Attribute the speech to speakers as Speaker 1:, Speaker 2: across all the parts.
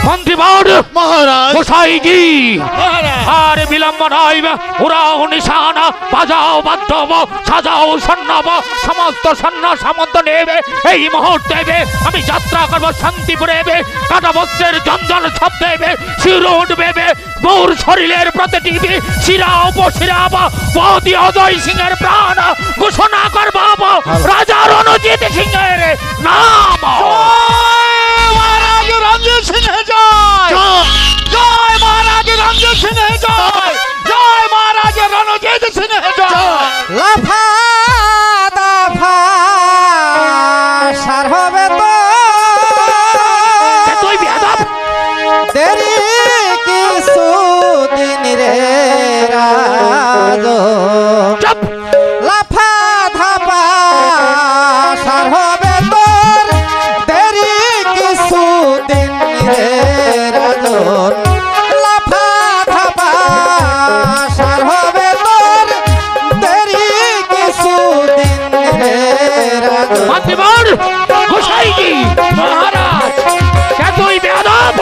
Speaker 1: মন্ত্রীবর
Speaker 2: মহারাজ
Speaker 1: গোসাইজি
Speaker 2: মহারাজ
Speaker 1: আর বিলম্ব নয় ওরাও নিশানা বাজাও বাদ্যব সাজাও সন্ন্যব সমস্ত সৈন্য সামন্ত নেবে এই মুহূর্তে আমি যাত্রা করবো শান্তিপুরে কাটা বস্ত্রের জঞ্জল শব্দ দেবে শির উঠবে মোর শরীরের প্রতিটি শিরা উপশিরা বৌদি অজয় সিংহের প্রাণ ঘোষণা করব রাজা রণজিৎ সিংহের নাম।
Speaker 2: মহারাজ রঞ্জিত সিংহ জয় জয় মহারাজ রঞ্জিত সিংহ জয় জয় মহারাজ রণজিৎ সিংহ জয়।
Speaker 3: লাফা দাফা সার হবে তো
Speaker 1: তুই বেয়াদব
Speaker 3: দেরি কিছু দিন রে রাজ
Speaker 1: চুপ
Speaker 3: লাফা ধাপা সার হবে তোর দেরি কিছু দিন রে রাজন লাফা ধাপা সার হবে তোর দেরি কিছু দিন রে রাজন
Speaker 1: মন্ত্রীবর গোসাইজি মহারাজ কে তুই বেয়াদব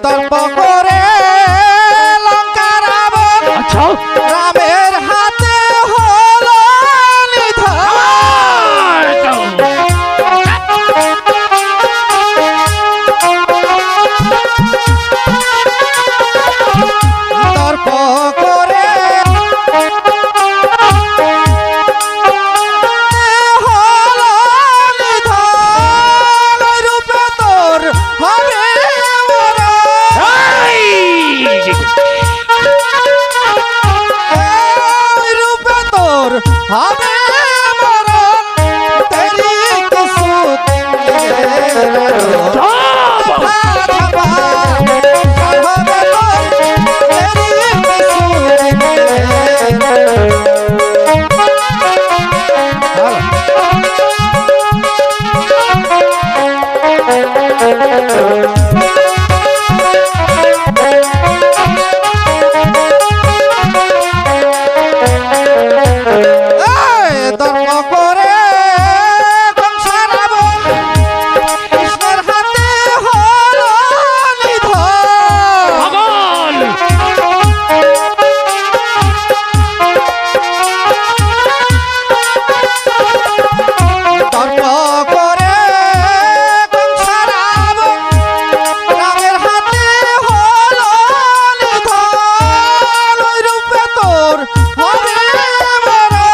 Speaker 3: তর্প করে লঙ্কা রাবণ
Speaker 1: আচ্ছা
Speaker 3: রামের হাতে হলো নিধন তর্প করে হলো নিধন ওই রূপে তোর হবে মরণ। ওই রূপে তোর হবে মরণ দেরি কিছু দিন ধর্ম করে সংসার কৃষ্ণের হাতে হলো নিধন
Speaker 1: পাগল
Speaker 3: তর্ক করে সংসার রামের হাতে হলো নিধন ওই রূপে তোর হবে মরণ।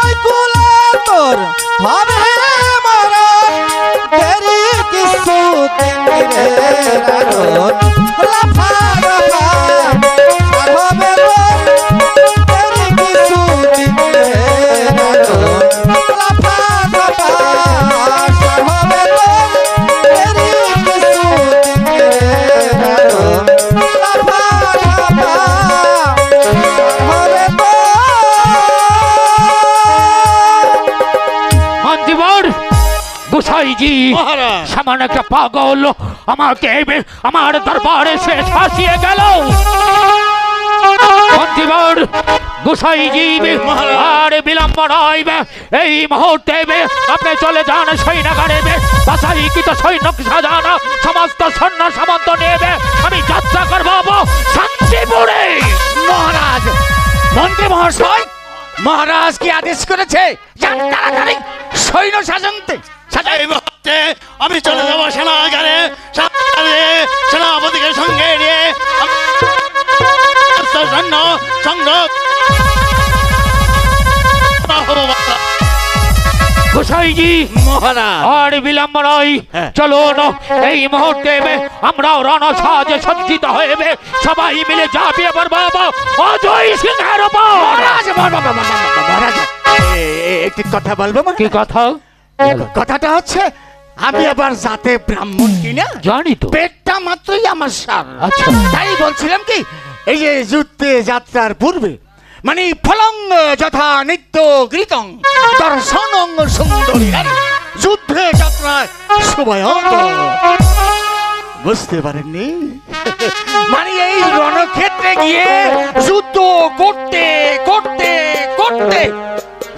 Speaker 3: ওই কুলে তোর হবে মরণ দেরি কিছু দিন রে রাজন লাফা লাফা সার হবে তোর দেরি কিছু দিন রে রাজন লাফা লাফা সার হবে তোর দেরি কিছু দিন রে রাজন লাফা লাফা সার হবে তোর।
Speaker 1: মন্ত্রীবর গোসাইজি
Speaker 2: মহারাজ
Speaker 1: সামান্য একটা পাগল আমাকে আমার দরবারে সে ফাঁসিয়ে গেল। মন্ত্রীবর গোসাইজি আর বিলম্ব নয় এই মুহূর্তে আপনি চলে যান সৈন্যগারে বাছাইকৃত সৈন্য সাজান সমস্ত সৈন্য সামন্ত নেবে আমি যাত্রা করব শান্তিপুরে।
Speaker 2: মহারাজ মন্ত্রী মহাশয় মহারাজ কি আদেশ করেছে যান তাড়াতাড়ি সৈন্য সাজন্তে এই মুহূর্তে আমি চলে যাবো সেনাগারে সেনাপতিকে সঙ্গে নিয়ে সৈন্য সংগ্রহ
Speaker 1: গোসাইজি
Speaker 2: মহারাজ
Speaker 1: আর বিলম্ব নয় চলুন এই মুহূর্তে আমরাও রণসাজে সজ্জিত হয়ে সবাই মিলে ঝাঁপিয়ে পড়ব অজয় সিংহের উপর।
Speaker 2: মহারাজ মহারাজ একটি কথা বলবো
Speaker 1: কি কথা?
Speaker 2: কথাটা হচ্ছে আমি আবার জাতে ব্রাহ্মণ কিনা
Speaker 1: জানি তো।
Speaker 2: পেটটা মাত্রই আমার সার
Speaker 1: আচ্ছা।
Speaker 2: তাই বলছিলাম কি এই যে যুদ্ধে যাত্রার পূর্বে মানে ফলং যথা নিত্য গৃতং দর্শনং সুন্দরী নারী। যুদ্ধে যাত্রায় শোভায়াঙ্গর। বুঝতে পারেননি? মানে এই রণক্ষেত্রে গিয়ে যুদ্ধ করতে করতে করতে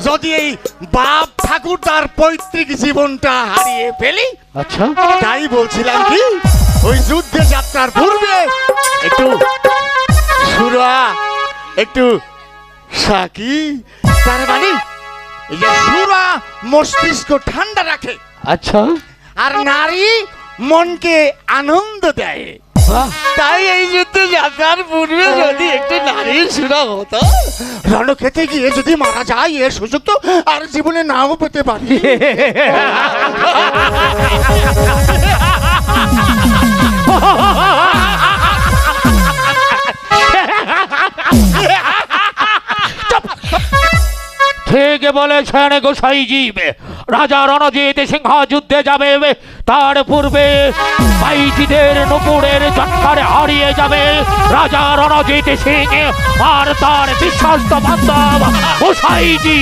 Speaker 2: যদি এই বাপ ঠাকুর তার পৈতৃক জীবনটা হারিয়ে ফেলি,
Speaker 1: আচ্ছা
Speaker 2: তাই বলছিলাম কি ওই যুদ্ধে যাত্রার পূর্বে একটু সুরা, একটু সাকি, তার মানে এই যে সুরা মস্তিষ্ক ঠান্ডা রাখে,
Speaker 1: আচ্ছা
Speaker 2: আর নারী মনকে আনন্দ দেয়।
Speaker 1: বাহ,
Speaker 2: তাই এই যুদ্ধে যাত্রার পূর্বে যদি একটু নারীর সুরা হতো, রণক্ষেত্রে গিয়ে যদি মারা যায় এর সুযোগ তো আর জীবনে নাও পেতে পারি।
Speaker 1: ঠিক বলেছেন গোসাইজি। রাজা রণজিৎ সিংহ যুদ্ধে যাবে, তার পূর্বে বাইজিদের নুপুরের চক্করে হারিয়ে যাবে রাজা রণজিৎ সিং আর তার বিশ্বস্ত বান্ধব গোসাইজি।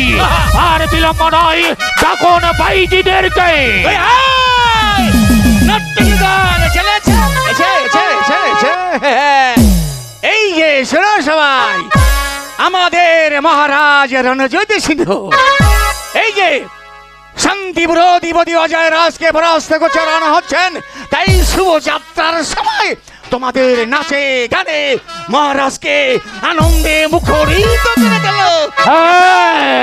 Speaker 1: আর বিলম্ব নয়, তখন বাইজিদেরকে
Speaker 2: এই যে শোনো সবাই, আমাদের মহারাজ রণজিৎ সিংহ এই যে শান্তি বিরোধী অজয় রাজকে পরাস্ত করতে রানা হচ্ছেন, তাই শুভ যাত্রার সময় তোমাদের নাচে গানে মহারাজকে আনন্দে মুখরিত করে দিল।
Speaker 1: হ্যাঁ,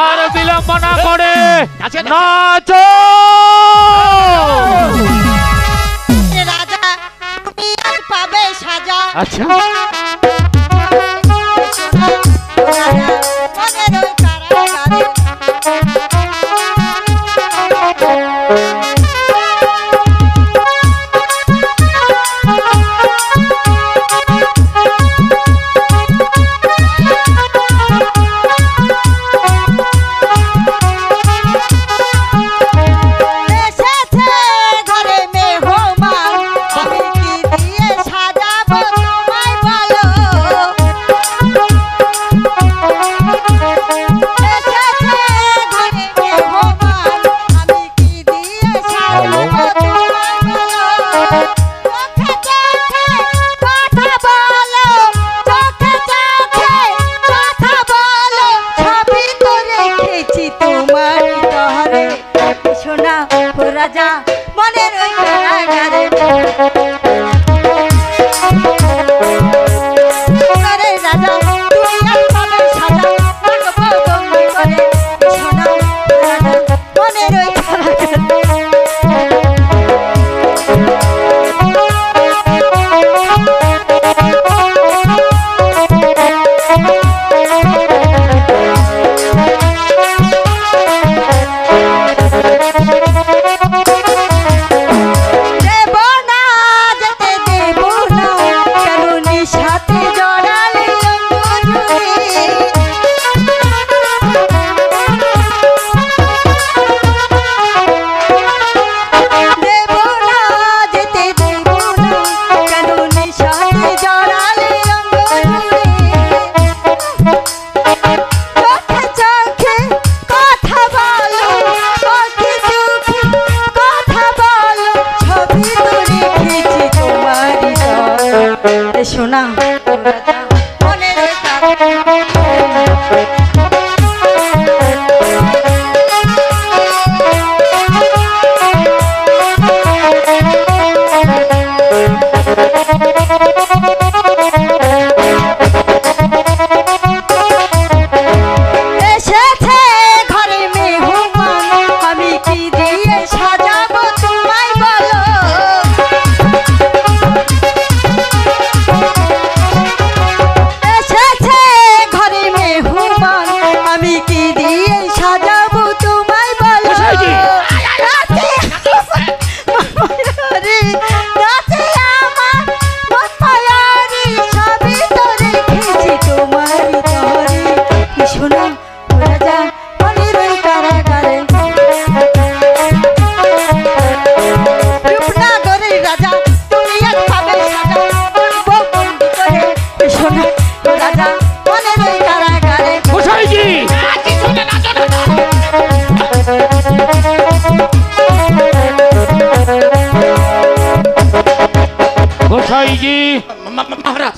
Speaker 1: আর বিলম্ব না করে নাচো।
Speaker 4: রাজা তুমি আজ পাবে সাজা।
Speaker 1: আচ্ছা
Speaker 4: মনের ওই কারাগারে এসেছে ঘরে মেহমান, আমি কি দিয়ে সাজাবো তোমায় বলো। এসেছে ঘরে মেহমান, আমি কি দিয়ে সাজাবো তোমায় বলো। চোখে চোখে কথা বলো, চোখে চোখে কথা বলো, সবই তো রেখেছি তোমার তহরে। সোনা ও রাজা মনের ওই কারাগারে, আরে রাজা তুমি আজ পাবে সাজা, রাখবো বন্দি করে। সোনা ও রাজা মনের ওই কারাগারে।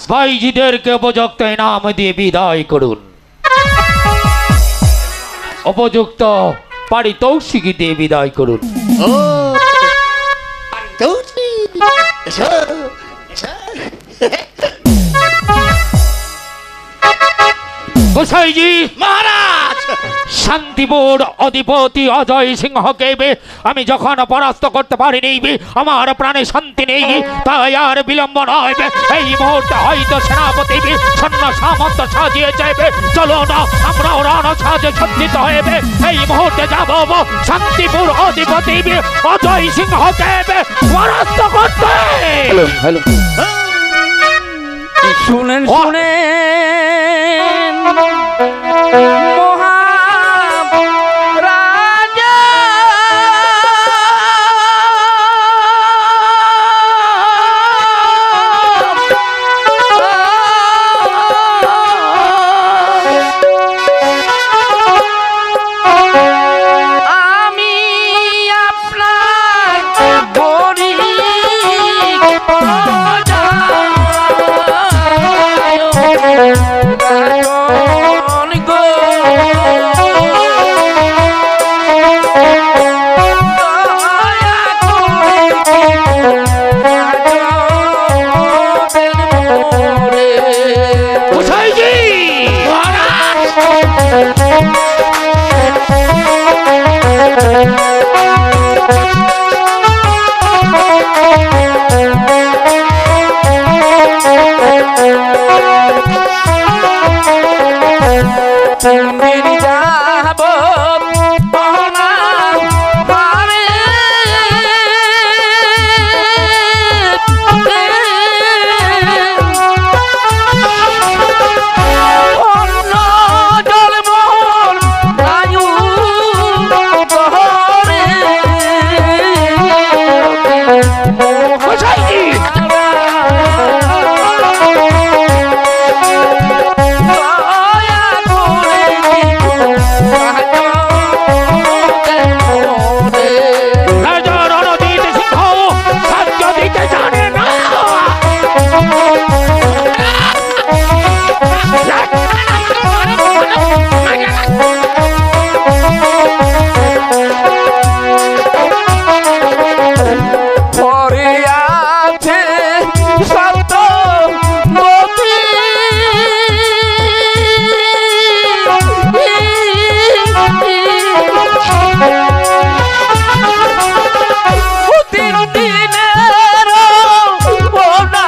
Speaker 1: ভাইজিদেরকে উপযুক্ত ইনাম দিয়ে বিদায় করুন। উপযুক্ত পারিতোষিক দিয়ে বিদায় করুন।
Speaker 2: ও তৌসিক, এসো, এসো।
Speaker 1: গোসাইজি,
Speaker 2: মহারাজ,
Speaker 1: শান্তিপুর অধিপতি অজয় সিংহকে আমি যখন পরাস্ত করতে পারিনি, আমার প্রাণে শান্তি নেই। তাই আর বিলম্ব নয়, এই মুহূর্তে হয়তো সেনাপতি সৈন্য সামন্ত সাজিয়ে যাইবে। চলো না, আমরা রণ সাজে সজ্জিত হইবে। এই মুহূর্তে যাব শান্তিপুর অধিপতি অজয় সিংহকে পরাস্ত করতে।
Speaker 3: শুনেন শুনেন মহারাজা, আমি আপনার গরিব প্রজা, রাজন গো, দয়া করে রাজবেন মোরে।
Speaker 1: গোসাইজি,
Speaker 3: তিনদিন যাব পহনা পারে, অন্ন জল মহল বায়ু বহরে।
Speaker 1: গোসাইজি, রাজা রণজিৎ সিংহ সাহায্য দিতে জানে না।
Speaker 3: পরে আছে সত্য মতি, তিন দিনের ওনা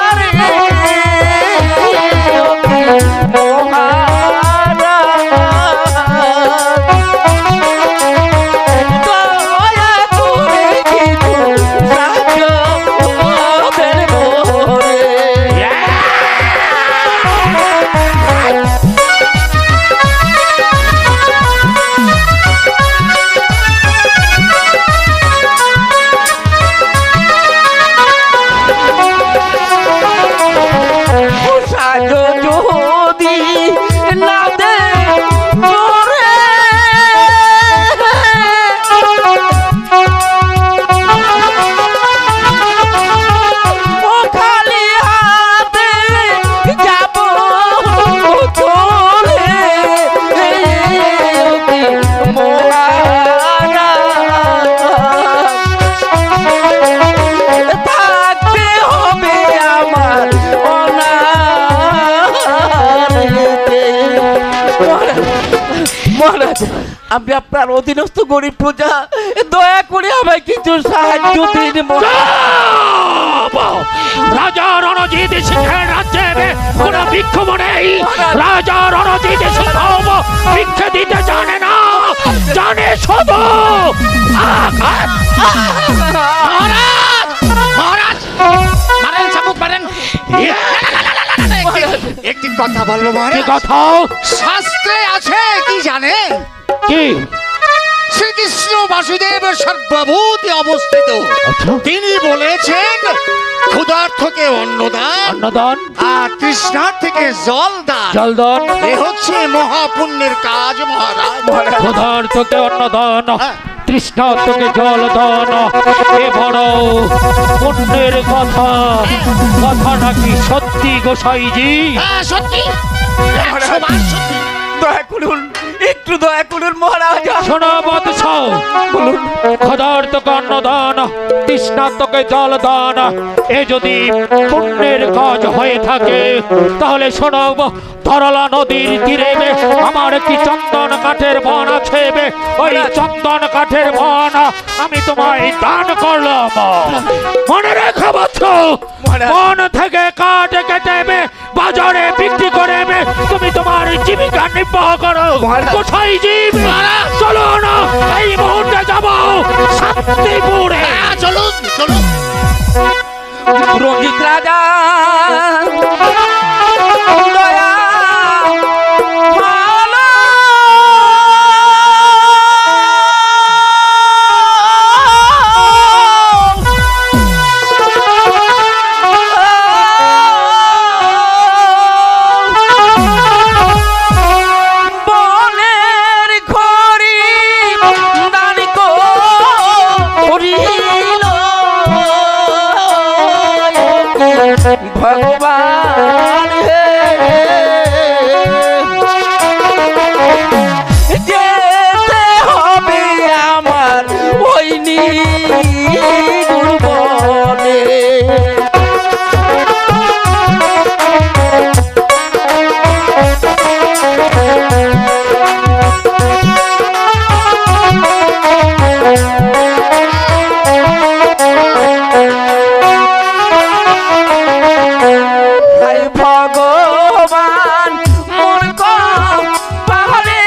Speaker 3: আরে দয়া করে কিছু সাহায্য করবেন মোরে। সাহায্য যদি না দে মোরে, ও খালি হাতে যাব চলে মহারাজ, থাকতে হবে আমার অনারেতে। মহারাজ, আমি আপনার অধীনস্থ গরিব প্রজা, দয়া করে আমায় কিছু সাহায্য দিন মহারাজ।
Speaker 1: রাজা রণজিৎ সিংহের রাজ্যে কোনো ভিক্ষুক নেই। রাজা রণজিৎ সিংহ ভিক্ষা দিতে জানে না, জানে শুধু আঘাত।
Speaker 2: মহারাজ, মহারাজ, মারেন চাবুক মারেন। একটি কথা বলবো
Speaker 1: কি
Speaker 2: মহারাজ,
Speaker 1: কথা?
Speaker 2: শাস্ত্রে আছে কি জানেন?
Speaker 1: কি?
Speaker 2: শ্রীকৃষ্ণ বাসুদেব সর্বভূতে অবস্থিত।
Speaker 1: আচ্ছা,
Speaker 2: তিনি বলেছেন ক্ষুধার্থকে অন্নদান
Speaker 1: অন্নদান,
Speaker 2: আর তৃষ্ণার্থকে জলদান।
Speaker 1: জলদান,
Speaker 2: এ হচ্ছে মহাপুণ্যের কাজ মহারাজ।
Speaker 1: ক্ষুধার্তকে অন্নদান,
Speaker 2: হ্যাঁ।
Speaker 1: তৃষ্ণা তোকে জল দান এ বড় পুণ্যের কথা কথা নাকি সত্যি গোসাইজি?
Speaker 2: হ্যাঁ সত্যি, 100 বার সত্যি।
Speaker 3: দয়া করুন, একটু দয়া করুন মহারাজ।
Speaker 1: শোনো বৎস, ক্ষুধার্তকে অন্ন দান, তৃষ্ণার্তকে জল দান, এ যদি পুণ্যের কাজ হয়ে থাকে তাহলে শোনো, ধরলা নদীর তীরে আমার একটি চন্দন কাঠের বন আছে, ওই চন্দন কাঠের বন আমি তোমায় দান করলাম। মনে রেখে বৎস, বন থেকে কাঠ কেটে বাজারে বিক্রি করে তুমি তোমার জীবিকা নির্বাহ করো। কোথায় জীব? চলো না, এই মুহূর্তে যাবো শান্তিপুরে।
Speaker 2: চলুন চলুন।
Speaker 3: রঞ্জিত রাজা দয়া ভালো বনের খড়ি দান করিল ভগবান হে, যেতে হবে আমার ওই নির্বনে। হায় ভগবান মন পাহাড়ে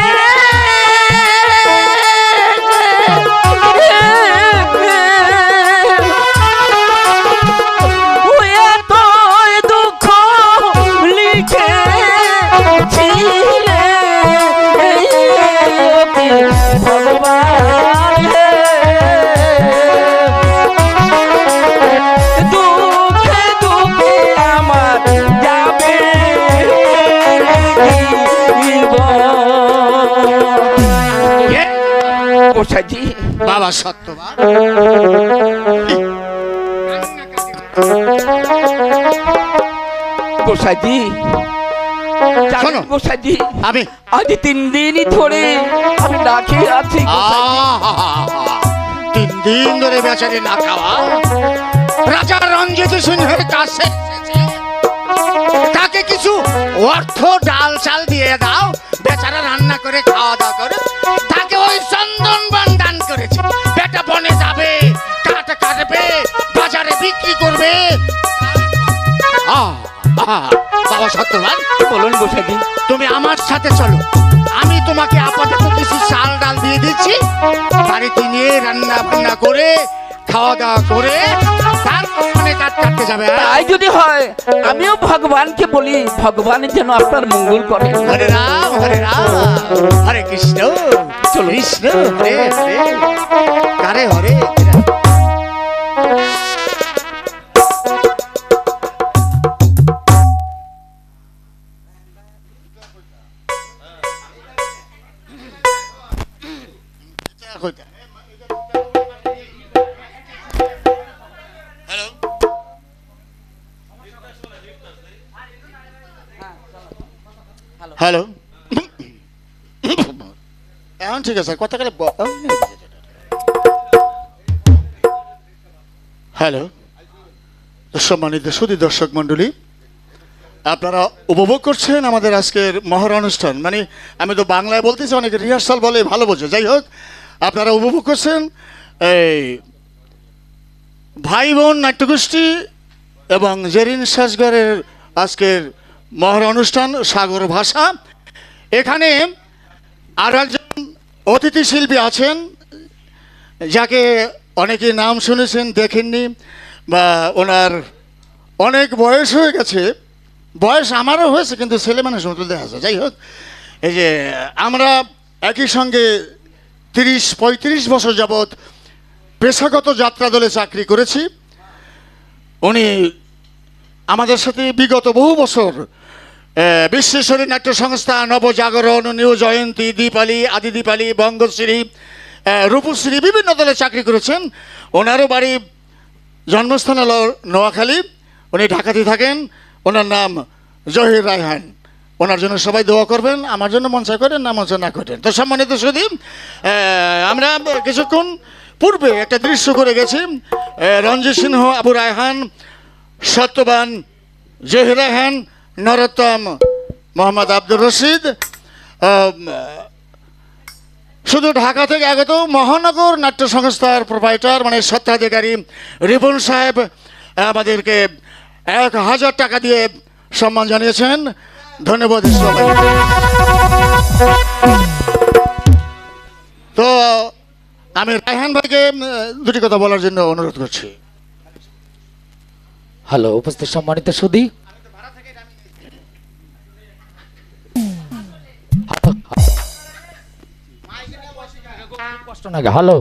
Speaker 3: এতই দুঃখ লিখেছিলে ভগবান হে, দুঃখে দুঃখে আমার যাবে গোসাইজি।
Speaker 2: বাবা সত্যবান,
Speaker 3: গোসাইজি
Speaker 2: শোনো।
Speaker 3: গোসাইজি,
Speaker 2: আমি
Speaker 3: আজ 3 দিনই ধরে আমি না খেয়ে আছি গোসাইজি।
Speaker 2: 3 দিন ধরে বেচারি না খাওয়া রাজা রঞ্জিত সিংহের কাছে এসেছে। তাকে কিছু অর্থ ডাল চাল দিয়ে দাও, বেচারা রান্না করে খাওয়া দাওয়া করে। তাকে ওই চন্দন বন দান করেছে। বেটা বনে যাবে, কাঠ কাটবে, বাজারে বিক্রি করবে। বাবা সত্যবান,
Speaker 3: বলুন গোসাইজি।
Speaker 2: তুমি আমার সাথে চলো, আমি তোমাকে আপাতত কিছু চাল ডাল দিয়ে দিচ্ছি। বাড়িতে নিয়ে রান্না বান্না করে খাওয়া দাওয়া করে তারপরে কাঠ কাটতে যাবে।
Speaker 3: তাই যদি হয় আমিও ভগবানকে বলি, ভগবান যেন আপনার মঙ্গল করে।
Speaker 2: হরে রাম হরে কৃষ্ণ কৃষ্ণ হরে হরে হরে হরে। হ্যালো, এখন ঠিক আছে কথা গেলে। হ্যালো, সম্মানিত সুধী দর্শক মণ্ডলী, আপনারা উপভোগ করছেন আমাদের আজকের মহড়া অনুষ্ঠান। মানে আমি তো বাংলায় বলতেছি, অনেকে রিহার্সাল বলে ভালো বোঝে। যাই হোক, আপনারা উপভোগ করছেন এই ভাই বোন নাট্যগোষ্ঠী এবং জেরিন সাজগরের আজকের মহড়া অনুষ্ঠান সাগর ভাষা। এখানে আর একজন অতিথি শিল্পী আছেন, যাকে অনেকে নাম শুনেছেন, দেখেননি, বা ওনার অনেক বয়স হয়ে গেছে। বয়স আমারও হয়েছে, কিন্তু ছেলে মানুষ মতো দেখা যায়। যাই হোক, এই যে আমরা একই সঙ্গে 30-35 বছর যাবৎ পেশাগত যাত্রা দলে চাকরি করেছি। উনি আমাদের সাথে বিগত বহু বছর বিশ্বেশ্বরী নাট্য সংস্থা, নবজাগরণ, নিউ জয়ন্তী, দীপালি, আদি দীপালি, বঙ্গশ্রী রূপশ্রী বিভিন্ন দলে চাকরি করেছেন। ওনারও বাড়ি জন্মস্থান হলো নোয়াখালী, উনি ঢাকাতে থাকেন। ওনার নাম জহির রায়হান। ওনার জন্য সবাই দোয়া করবেন, আমার জন্য মঞ্চা করেন না মঞ্চা না করেন। তো সম্মানিত সুধী, আমরা কিছুক্ষণ পূর্বে একটা দৃশ্য করে গেছি। রঞ্জিত সিংহ, আবু রায়হান, সত্যবান, জহির রায়হান, নরোত্তম, মোহাম্মদ আব্দুর রশিদ, শুধু ঢাকা থেকে আগত মহানগর নাট্য সংস্থার প্রোপাইটার মানে স্বত্বাধিকারী রিপন সাহেব আমাদেরকে 1000 টাকা দিয়ে সম্মান জানিয়েছেন। ধন্যবাদ সবাই। তো আমি রায়হান ভাইকে দুটি কথা বলার জন্য অনুরোধ করছি।
Speaker 1: হ্যালো, উপস্থিত সম্মানিত সুধী, হ্যালো।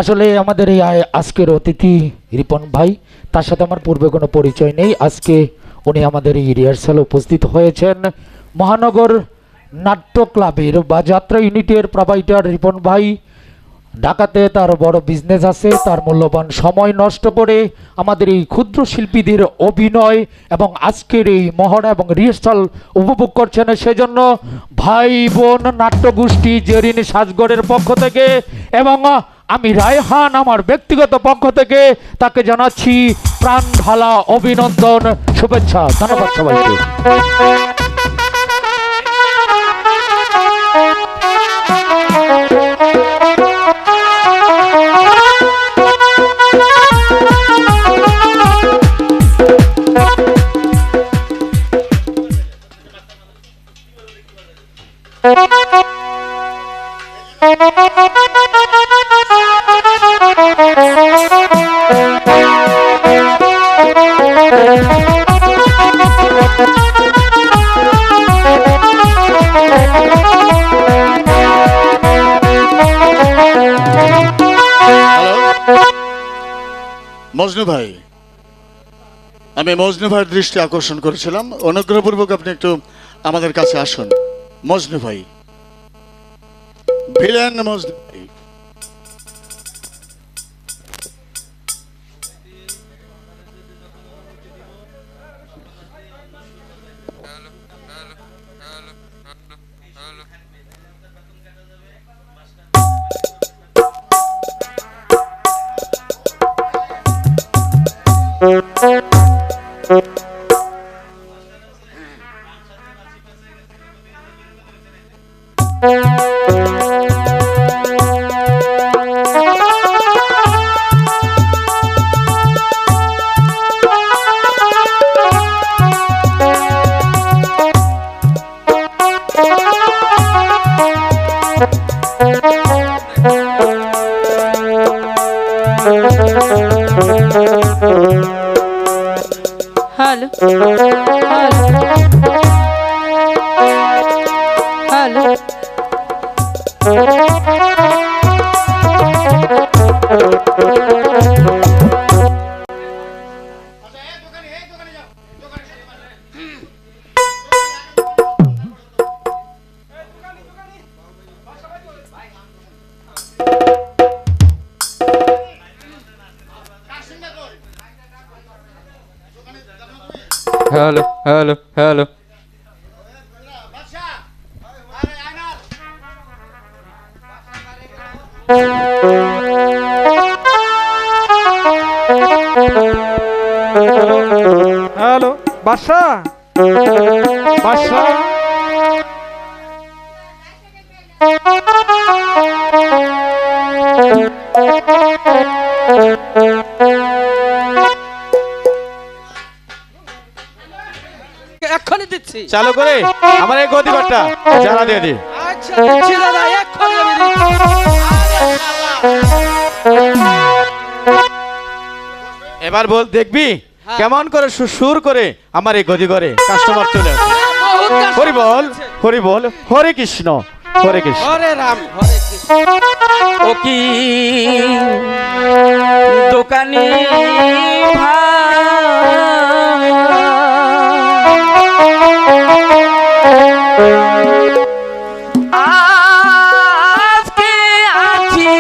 Speaker 1: আসলে আমাদের এই আজকের অতিথি রিপন ভাই, তার সাথে আমার পূর্বে কোনো পরিচয় নেই। আজকে উনি আমাদের এই রিহার্সালে উপস্থিত হয়েছেন। মহানগর নাট্য ক্লাবের বা যাত্রা ইউনিটের প্রোপাইটার রিপন ভাই ঢাকাতে তার বড় বিজনেস আছে, তার মূল্যবান সময় নষ্ট করে আমাদের এই ক্ষুদ্র শিল্পীদের অভিনয় এবং আজকের এই মহড়া এবং রিহার্সাল উপভোগ করছেন। সেজন্য ভাই বোন নাট্যগোষ্ঠী জেরিন সাজগড়ের পক্ষ থেকে এবং আমি রায়হান আমার ব্যক্তিগত পক্ষ থেকে তাকে জানাচ্ছি প্রাণ ঢালা অভিনন্দন, শুভেচ্ছা। ধন্যবাদ সবাইকে।
Speaker 2: মজনু ভাই, আমি মজনু ভাইয়ের দৃষ্টি আকর্ষণ করেছিলাম, অনুগ্রহপূর্বক আপনি একটু আমাদের কাছে আসুন। মজনু ভাই, ভিলেন মজনু ভাই।
Speaker 4: Hello hello
Speaker 3: hello hello hello
Speaker 5: hello Badsha, Badsha
Speaker 3: এক্ষুনি দিচ্ছি।
Speaker 5: চালু করে আমার এই গদিঘরটা জ্বালা দিয়ে দি।
Speaker 3: আচ্ছা দিচ্ছি দাদা, এক্ষুনি আমি দিচ্ছি।
Speaker 5: এবার বল, দেখবি কেমন করে সুর করে আমার এই গদিঘরে কাস্টমার চলে আসে। হরি বল, হরি বল, হরে কৃষ্ণ, হরে কৃষ্ণ।
Speaker 3: হরে রাম, হরে কৃষ্ণ। ও কি দোকানি আজকে আছি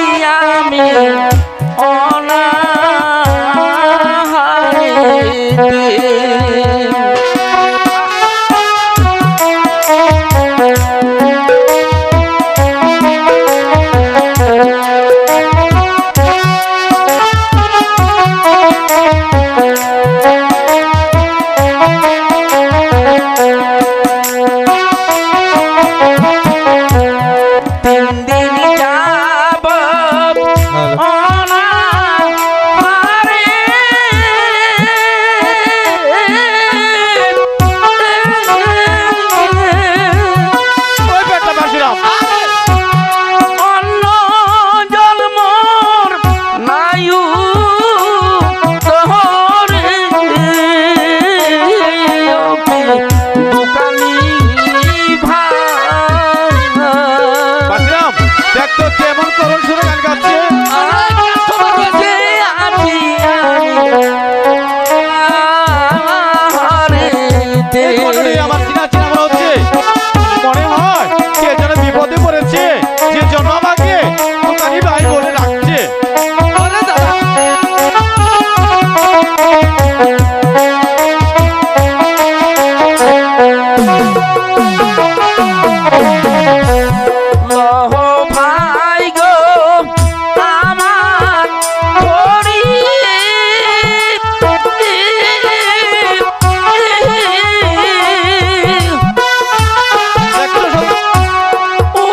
Speaker 5: ওই পেটটা বাসিরাম
Speaker 3: অন্য জন্মর নায়ু তোহরে দোকানি ভাই
Speaker 5: বাসিরাম দেখ তো কেমন করুণ সুরে গান গাচ্ছে। এই কণ্ঠটি আমার চিনা চিনা মনে হচ্ছে। মনে হয় কে যেন বিপদে পড়েছে, যে জন্য আমাকে দোকানি ভাই বলে রাখছে।
Speaker 3: লহ ভাই গো আমার হরি
Speaker 5: দেখছো সব-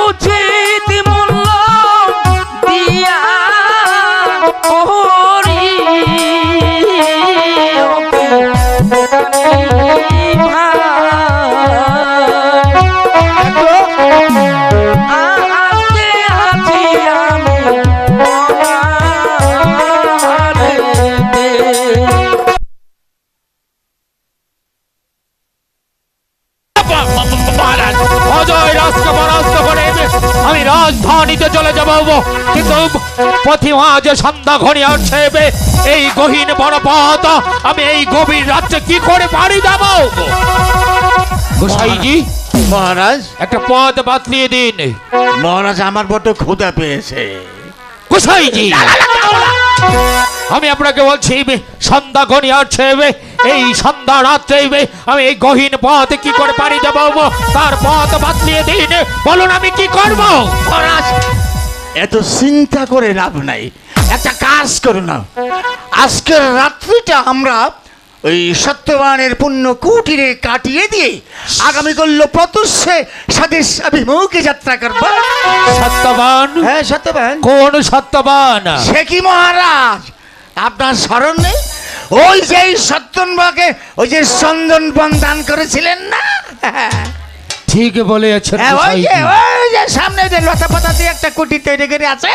Speaker 3: উচিত মূল্য দিয়া হরি ভাই
Speaker 5: দেখছো?
Speaker 3: আজকে আছি আমি অনাহারেতে।
Speaker 1: মহারাজ অজয় রাজকে পরাস্ত করে আমি রাজধানীতে চলে যাব, কিন্তু প্রতিমা যে সন্ধ্যা ঘনিয়ে আসছে, এই গহীন বড় পথ আমি এই গভীর রাত্রে কি করে পাড়ি দেব? গোসাইজি
Speaker 2: মহারাজ,
Speaker 1: একটা পথ বাতলিয়ে দিন।
Speaker 2: মহারাজ আমার বড্ড ক্ষুধা পেয়েছে।
Speaker 1: গোসাইজি আমি আপনাকে বলছি সন্ধ্যা ঘনিয়ে আসছে, এই সন্ধ্যা রাত্রে আমি এই গহীন পথ কি করে পাড়ি দেব, তার পথ বাতলিয়ে দিন। বলুন আমি কি করব?
Speaker 2: মহারাজ, এত চিন্তা করে লাভ নাই, একটা কাজ করুন না। আজকের রাত্রিটা আমরা ওই সত্যবানের পুণ্য কুটিরে কাটিয়ে দিয়ে আগামী কল্য প্রত্যুষে স্বদেশ অভিমুখে যাত্রা করবো।
Speaker 1: সত্যবান?
Speaker 2: হ্যাঁ, সত্যবান।
Speaker 1: কোন সত্যবান?
Speaker 2: সে কি মহারাজ, আপনার স্মরণ নেই? ওই যে এই সত্যবানকে ওই যে চন্দন বন দান করেছিলেন না?
Speaker 1: ঠিক বলেছেন
Speaker 2: হ্যাঁ,
Speaker 1: গোসাইজি।
Speaker 2: ওই যে সামনে যে লতা পাতা দিয়ে একটা কুটি তৈরি করে আছে,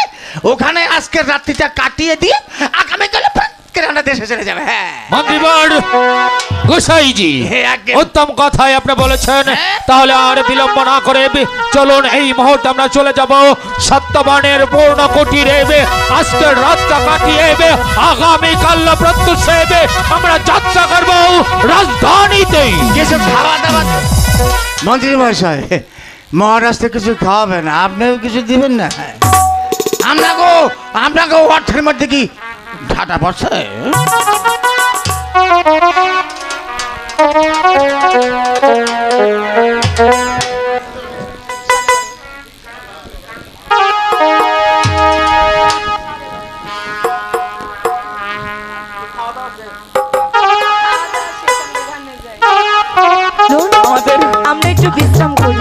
Speaker 2: ওখানে আজকের রাত্রিটা কাটিয়ে দিয়ে আগামীকালে আমরা দেশে চলে যাবে। হ্যাঁ,
Speaker 1: মন্ত্রীবর গোসাইজি
Speaker 2: হ্যাঁ, আজ্ঞে।
Speaker 1: উত্তম কথাই আপনি বলেছেন।
Speaker 2: হ্যাঁ।
Speaker 1: তাহলে আর বিলম্ব না করে চলুন এই মুহূর্তে আমরা চলে যাব সত্যবানের পূর্ণ কুটিরে। আজকের রাতটা কাটিয়ে আগামীকাল প্রত্যুষে আমরা যাত্রা করব রাজধানীতে।
Speaker 2: কিছু খাওয়া দাওয়া মন্ত্রী মহাশয়, মহারাজ তো কিছু খাওয়াবেন, আপনিও কিছু দিবেন না? আপনাকে অর্থের মধ্যে কি ঢাটা পড়ছে?
Speaker 4: আমাদের আমরা একটু বিশ্রাম করি।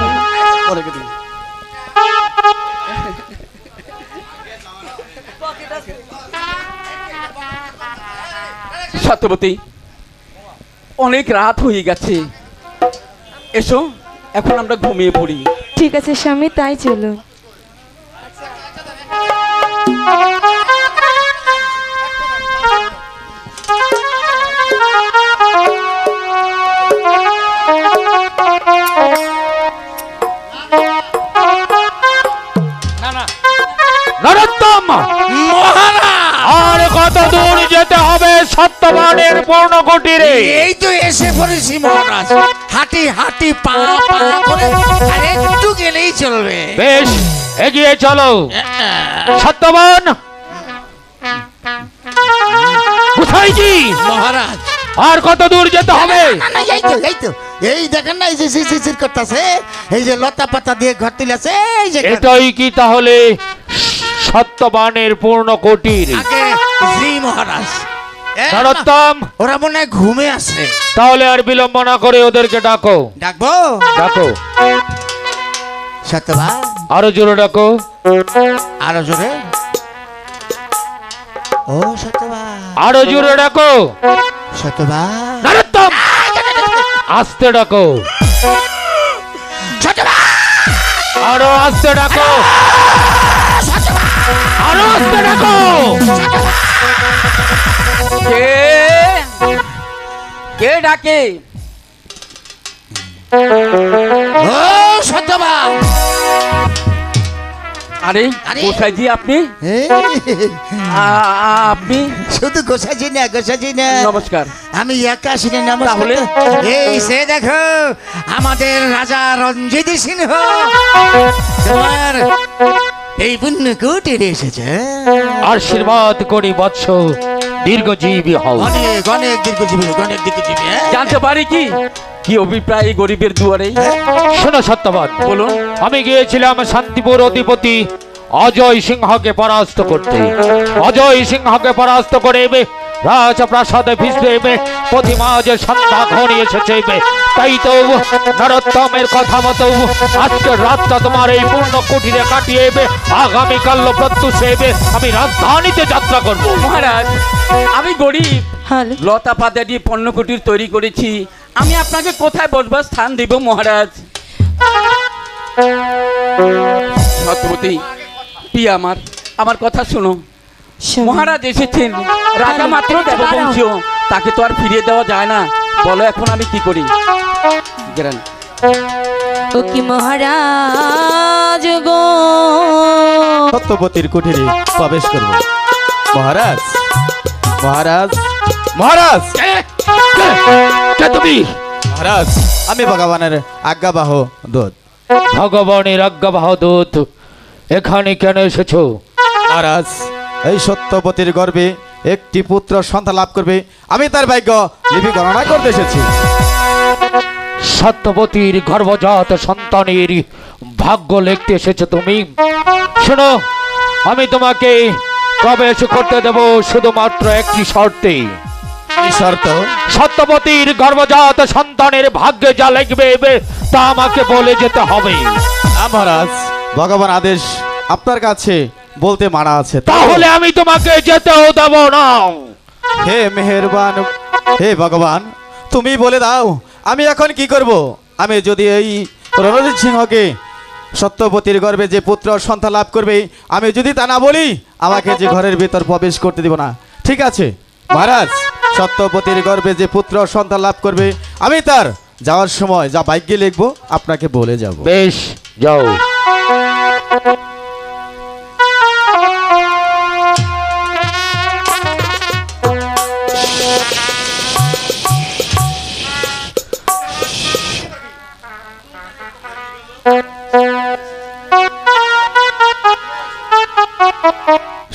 Speaker 3: সত্যবতী, অনেক রাত হয়ে গেছে, এসো এখন আমরা ঘুমিয়ে পড়ি।
Speaker 4: ঠিক আছে স্বামী, তাই চলো।
Speaker 1: নরোত্তম, আর কত দূর যেতে হবে সত্যবানের পূর্ণ কুটিরে?
Speaker 2: এই তো এসে পড়েছি মহারাজ, হাঁটি হাঁটি পা পা করে আর একটু গেলেই চলবে।
Speaker 1: বেশ, এগিয়ে চলো। সত্যবান,
Speaker 2: মহারাজ
Speaker 1: আর কত দূর যেতে হবে?
Speaker 6: না, না, এই তো এই দেখেন না, এই যে শিরশির করতেছে, এই যে লতা পাতা দিয়ে ঘর তুলেছে, এই যে
Speaker 1: এটাই কি তাহলে সত্যবানের পূর্ণ কুটির?
Speaker 2: আগে জি মহারাজ।
Speaker 1: নরোত্তম,
Speaker 6: ওরা মনে হয় ঘুমে আছে।
Speaker 1: তাহলে আর বিলম্ব না করে ওদেরকে ডাকো।
Speaker 2: ডাকবো?
Speaker 1: ডাকো,
Speaker 6: সত্যবা,
Speaker 1: আরো জোরে ডাকো।
Speaker 6: আরো জোরে। ও সত্যবা,
Speaker 1: আরো জোরে ডাকো।
Speaker 6: সত্যবা,
Speaker 1: নরোত্তম, আস্তে ডাকো। আরো আস্তে ডাকো। আরো আস্তে ডাকো।
Speaker 3: কে কে ডাকে?
Speaker 6: ও সত্যবা।
Speaker 3: আরে
Speaker 6: আরে!
Speaker 3: কোথায় জি আপনি?
Speaker 6: এই,
Speaker 3: আপনি
Speaker 6: শুধু গোসাজি না, গোসাজি না,
Speaker 3: নমস্কার।
Speaker 6: আমি একা আসিনি। নমস্কার।
Speaker 3: তাহলে?
Speaker 2: এই সে দেখো আমাদের রাজা রঞ্জিত সিংহ তোমার এই পুণ্য কুটিরে এসেছে।
Speaker 1: আশীর্বাদ করি বৎস, দীর্ঘজীবী হও।
Speaker 6: অনেক অনেক দীর্ঘজীবী, অনেক দীর্ঘজীবী। হ্যাঁ?
Speaker 3: জানতে পারি কি কি অভিপ্রায় এই গরিবের দুয়ারে?
Speaker 1: শোনো সত্যবান,
Speaker 3: বলুন।
Speaker 1: আমি গিয়েছিলাম শান্তিপুর অধিপতি অজয় সিংহকে পরাস্ত করতে। অজয় সিংহকে পরাস্ত করে রাজপ্রাসাদে ফিরতে প্রতিমা যে সন্ধ্যা ঘনিয়ে এসেছে, তাই তো নরোত্তমের কথা মতো আজকের রাতটা তোমার এই পূর্ণ কুটিরে কাটিয়ে আগামীকাল প্রত্যুষে আমি রাজধানীতে যাত্রা করব।
Speaker 3: মহারাজ, আমি গরিব,
Speaker 4: হ্যালো
Speaker 3: লতা পাতা দিয়ে পণ্যকুটির তৈরি করেছি। আমি আপনাকে কোথায় বসবার স্থান দেব মহারাজ? সত্যবতী পিয়া আমার কথা শোনো। মহারাজ এসেছেন, রাজা মাত্র দেববংশীয়, তাকে তো আর ফিরিয়ে দেওয়া যায় না। বলো এখন আমি কি করি? গেলেন
Speaker 4: ও কি মহারাজ গো,
Speaker 5: সত্যবতীর কুঠিরে প্রবেশ করব। মহারাজ, মহারাজ, মহারাজ,
Speaker 1: কে তুমি?
Speaker 5: মহারাজ, আমি ভগবানের আজ্ঞাবাহ দূত।
Speaker 1: ভগবানের আজ্ঞাবাহ দূত, এখানে কেন এসেছো?
Speaker 5: মহারাজ, এই সত্যবতীর গর্ভে একটি পুত্র সন্তান লাভ করবে, আমি তার ভাগ্য লিপি গণনা করতে এসেছি।
Speaker 1: সত্যবতীর গর্ভজাত সন্তানের ভাগ্য লিখতে এসেছো তুমি? শোনো, আমি তোমাকে প্রবেশ করতে দেব শুধুমাত্র একটি শর্তে।
Speaker 5: এই শর্ত?
Speaker 1: সত্যবতীর গর্ভজাত সন্তানের ভাগ্যে যা লিখবে তা আমাকে বলে যেতে হবে।
Speaker 5: মহারাজ, ভগবান আদেশ আপনার কাছে বলতে মানা আছে।
Speaker 1: তাহলে আমি তোমাকে যেতেও দেব না।
Speaker 5: হে মেহেরবান, হে ভগবান, তুমি বলে দাও আমি এখন কি করব। আমি যদি এই রণজিৎ সিংহকে সত্যবতীর গর্ভে যে পুত্র সন্তান লাভ করবে, আমি যদি তা না বলি, আমাকে যে ঘরের ভিতর প্রবেশ করতে দিব না। ঠিক আছে মহারাজ, সত্যবতীর গর্ভে যে পুত্র সন্তান লাভ করবে, আমি তার যাওয়ার সময় যা ভাগ্যে লিখবো আপনাকে বলে যাব।
Speaker 1: বেশ, যাও।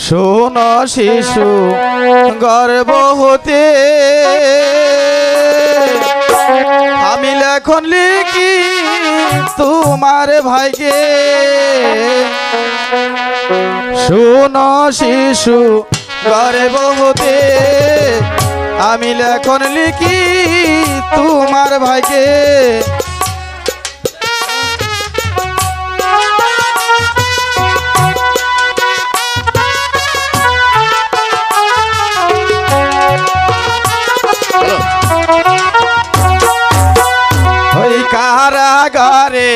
Speaker 5: শোন শিশু গর্ভ হতে আমি লেখন লিখি তোমার ভাইকে। শোন শিশু গর্ভ হতে আমি লেখন লিখি তোমার ভাইকে। ওই কারাগারে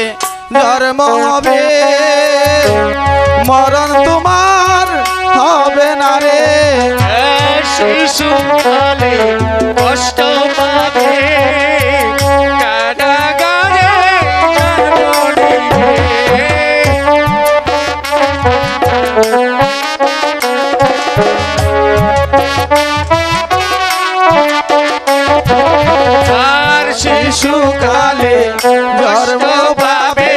Speaker 5: জন্ম হবে, মরণ তোমার হবে না রে।
Speaker 2: শিশু কালে কষ্ট পাবে, কারাগারে জন্ম নিবে। আর শিশু কালে জন্ম পাবে,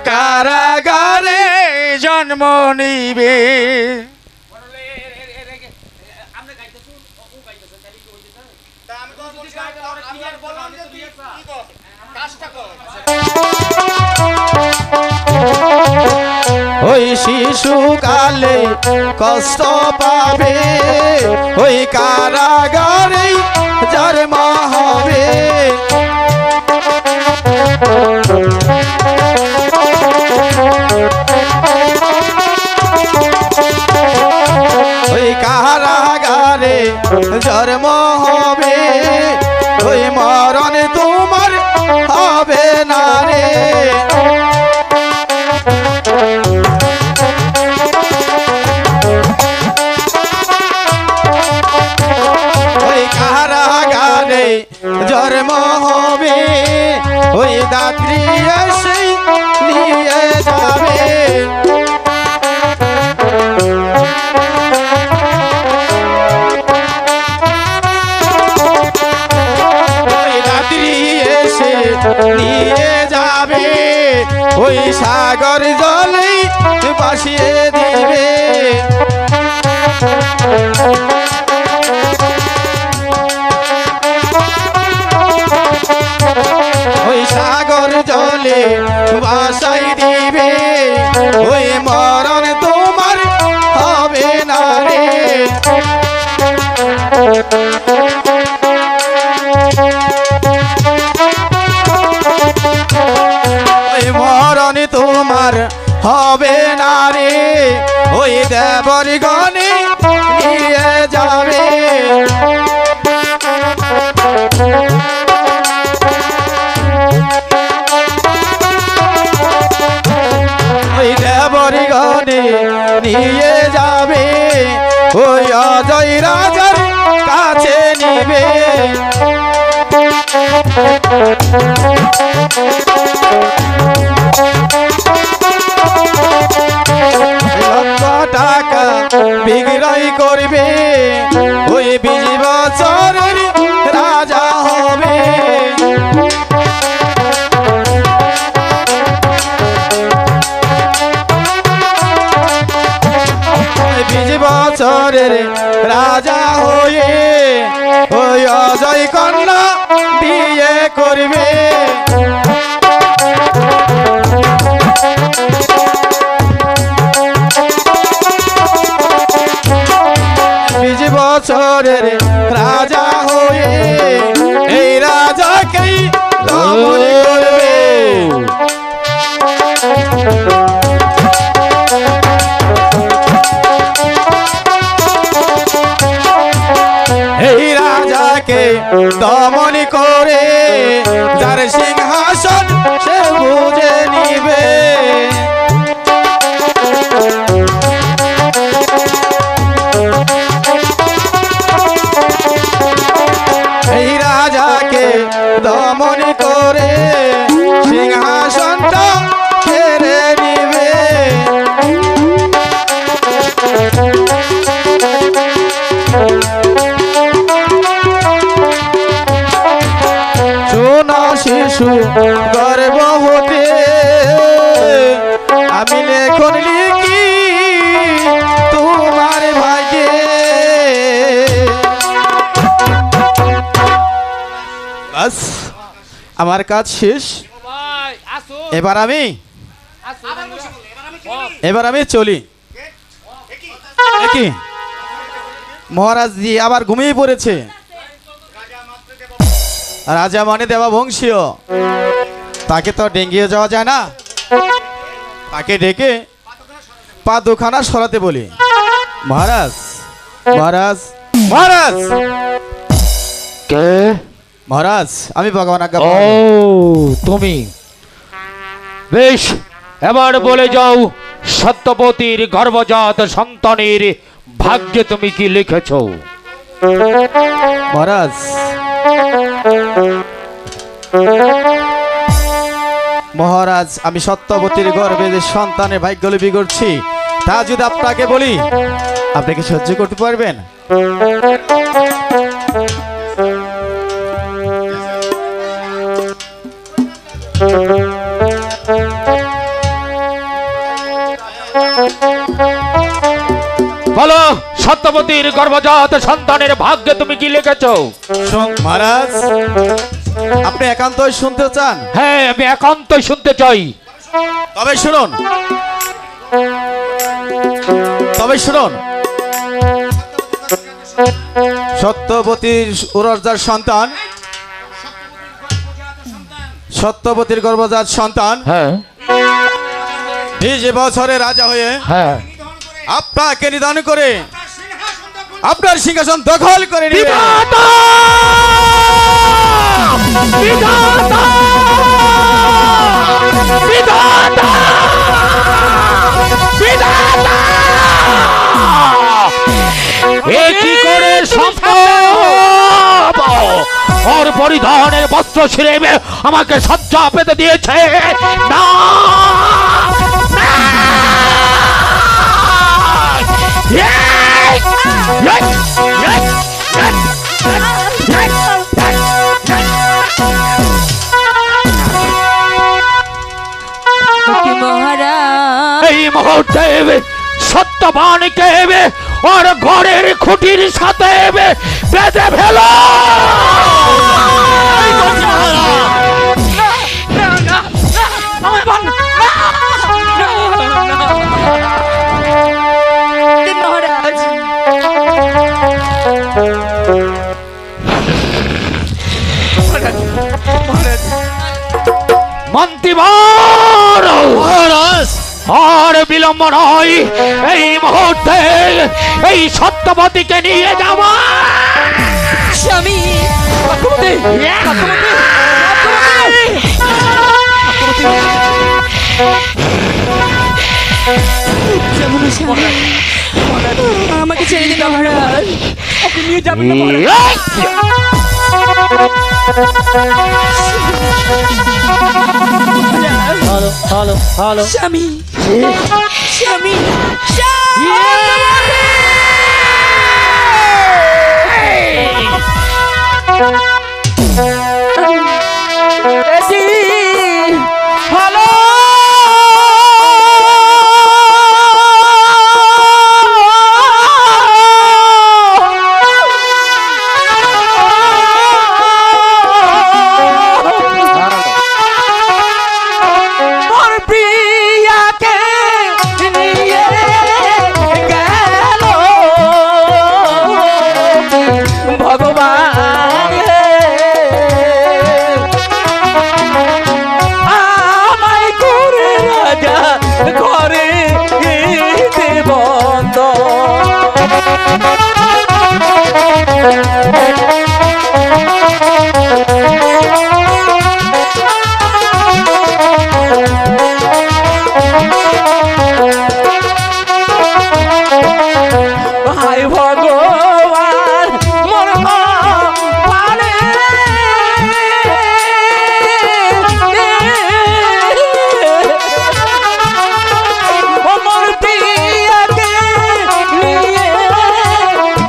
Speaker 2: কারাগারে জন্ম নিবে।
Speaker 5: ওই শিশুকালে কষ্ট পাবে, ওই কারাগারে জন্ম হবে। ওই কারাগারে জন্ম হবে, ওই মরণ তোমার হবে না রে। ওই কারাগারে জন্ম হবে, ওই দাত্রী এসে নিয়ে যাবে। ওই দাত্রী এসে নিয়ে যাবে, ওই সাগর জলে ভাসিয়ে দিবে। ওই সাগর জলে ভাসাই দিবে, ওই মরণ তোমার হবে না রে। ওই মরণ তোমার হবে না রে, ওই দেবর গণে নিয়ে যাবে। ওই দেবর গণে নিয়ে যাবে, ওই অজয় রাজার কাছে নিবে। লক্ষ টাকা বিক্রয় করবে, ওই 20 বছরের রাজা হবে। 20 বছরের রাজা হয়ে ওই অজয় কন্যা বিয়ে করবে। বছরের রাজা হয়ে এই রাজাকেই দমন করবে। এই রাজাকে দমন করে যার সিংহাসন সে বুঝে নিবে। এই রাজাকে দমন করে সিংহাসনটা কেড়ে নিবে। সোনা শিশু গর্ব হতে আমি লেখন লিখি তোমার ভাগ্যে। বাস আমার কাজ শেষ, এবার আমি চলি। কি মহারাজ জি আবার ঘুমিয়ে পড়েছে। রাজা মানে দেবা বংশীয়, তাকে তো ডেঙ্গিয়ে যাওয়া যায় না, তাকে ডেকে পা দুখানা সরাতে বলি। মহারাজ মহারাজ মহারাজ
Speaker 1: কে?
Speaker 5: মহারাজ আমি ভগবান আজ্ঞা
Speaker 1: ও তুমি, বেশ, এবার বলে যাও সত্যবতীর গর্ভজাত সন্তানের ভাগ্যে তুমি কি লিখেছো?
Speaker 5: মহারাজ মহারাজ আমি সত্যবতীর গর্ভে যে সন্তানের ভাগ্য লিপি করছি তা যদি আপনাকে বলি আপনি কি সহ্য করতে পারবেন?
Speaker 1: বলো সত্যবতীর গর্ভজাত সন্তানের ভাগ্যে তুমি কি লিখেছো?
Speaker 5: মহারাজ, আপনি একান্তই শুনতে চান?
Speaker 1: হ্যাঁ, আমি একান্তই শুনতে চাই।
Speaker 5: তবে শুনুন, সত্যবতীর উরজার সন্তান, সত্যবতীর গর্ভজাত সন্তান
Speaker 1: হ্যাঁ
Speaker 5: 20 বছরে রাজা হয়ে
Speaker 1: হ্যাঁ।
Speaker 5: আপনাকে নিধন করে আপনার সিংহাসন দখল করে নেবে।
Speaker 1: বিধাতা! বিধাতা! বিধাতা! বিধাতা! এ কি করে সম্ভব? ওর পরিধানের বস্ত্র ছিঁড়ে আমাকে সজ্জা পেতে দিয়েছে। না! না! Yes! Yes! Yes! Yes! Yes!
Speaker 4: কি মহারাজ,
Speaker 1: এই মুহূর্তে সত্যবানকে ওর ঘরের খুঁটির সাথে বেঁধে ফেলো।
Speaker 4: কি মহারাজ,
Speaker 1: মন্ত্রীবর, আর বিলম্ব নয়, এই মুহূর্তে এই সত্যবতীকে নিয়ে যাওয়া।
Speaker 4: স্বামী, আমাকে ছেড়ে দিন মহারাজ।
Speaker 3: ওকে নিয়ে যাবেন না মহারাজ।
Speaker 4: স্বামী, স্বামী,
Speaker 3: হ্যালো, মোর প্রিয়াকে নিয়ে গেল ভগবান, আমায় করে রাজা ঘরে বন্ধ। হায় ভগবান, মোর কপালে ও মোর প্রিয়াকে নিয়ে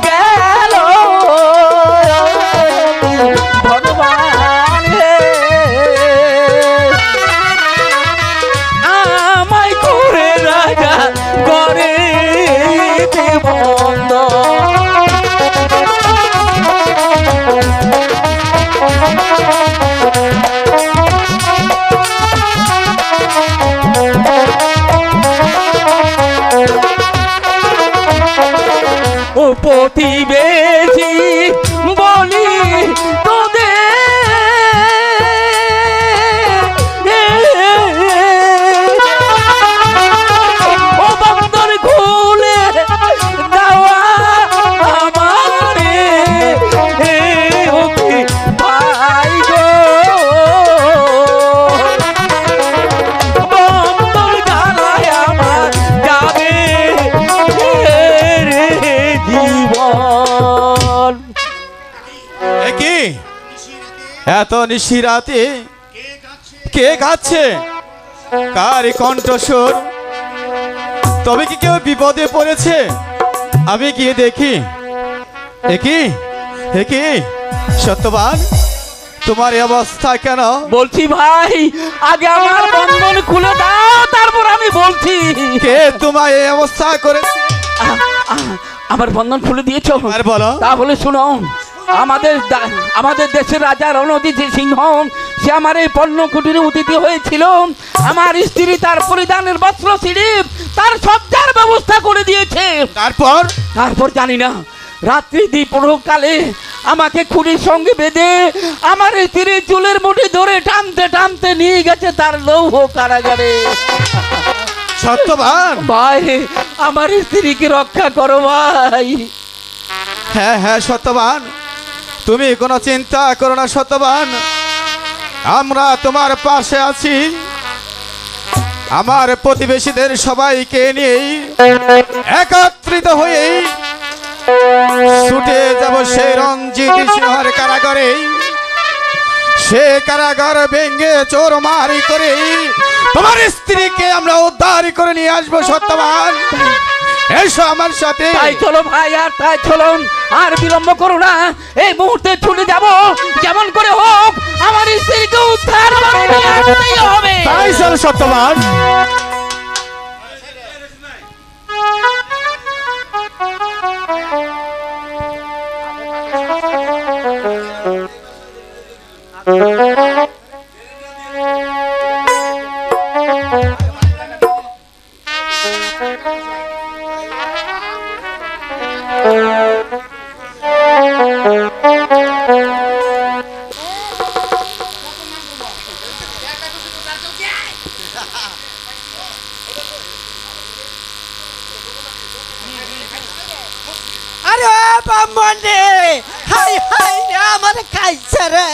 Speaker 3: গেল ভগবান, আমায় করে রাজা ঘরে বন্ধ। ও প্রতিবেশী বলি তোদের, ও বন্দর খুলে দেওয়া আমারে, ও কি ভাই গো, বন্দর জ্বালায় আমার যাবে রে জীবন।
Speaker 5: এ কি এত নিশিরাতে কে গাচ্ছে? কার কণ্ঠস্বর? তবে কি কেউ বিপদে পড়েছে? আমি গিয়ে দেখি। একই সত্যবান, তোমার এই অবস্থা কেন?
Speaker 3: বলছি ভাই, আগে আমার বন্ধন খুলে দাও, তারপর আমি বলছি।
Speaker 5: কে তোমার এই অবস্থা করেছে?
Speaker 3: আমার বন্ধন খুলে দিয়েছো?
Speaker 5: আর বলো।
Speaker 3: তাহলে শুনো, আমাদের দেশের রাজা রণজিৎ সিংহ সে আমার এই পণ্য কুটিরে অতিথি হয়েছিল। আমার স্ত্রী তার পরিধানের বস্ত্র ছিঁড়ে তার সজ্জার ব্যবস্থা করে দিয়েছে। তারপর জানি না রাত্রি দ্বিপ্রহরকালে আমাকে খুঁড়ির সঙ্গে বেঁধে আমার স্ত্রীর চুলের মুঠি ধরে টানতে টানতে নিয়ে গেছে তার লৌহ কারাগারে।
Speaker 5: সত্যবান,
Speaker 3: ভাই আমার স্ত্রীকে রক্ষা করো ভাই।
Speaker 5: হ্যাঁ হ্যাঁ সত্যবান, তুমি কোনো চিন্তা করো না সত্যবান, আমরা তোমার পাশে আছি। আমার প্রতিবেশীদের সবাইকে নিয়ে একত্রিত হয়ে ছুটে যাব সেই রঞ্জিত সিংহের কারাগারে। সে কারাগার ভেঙে চোর মারি করে তোমার স্ত্রীকে আমরা উদ্ধার করে নিয়ে আসবো সত্যবান। এসো আমার সাথে।
Speaker 3: তাই চলো ভাই, আর তাই চলো, আর বিলম্ব করো না, এই মুহূর্তে ছুটে যাব। যেমন করে হোক আমার স্ত্রীকে উদ্ধার করে নিয়ে আসতেই হবে।
Speaker 5: তাই চল সত্যবান।
Speaker 7: আরে বামনে, হাই হাই আমার খাইছে রে,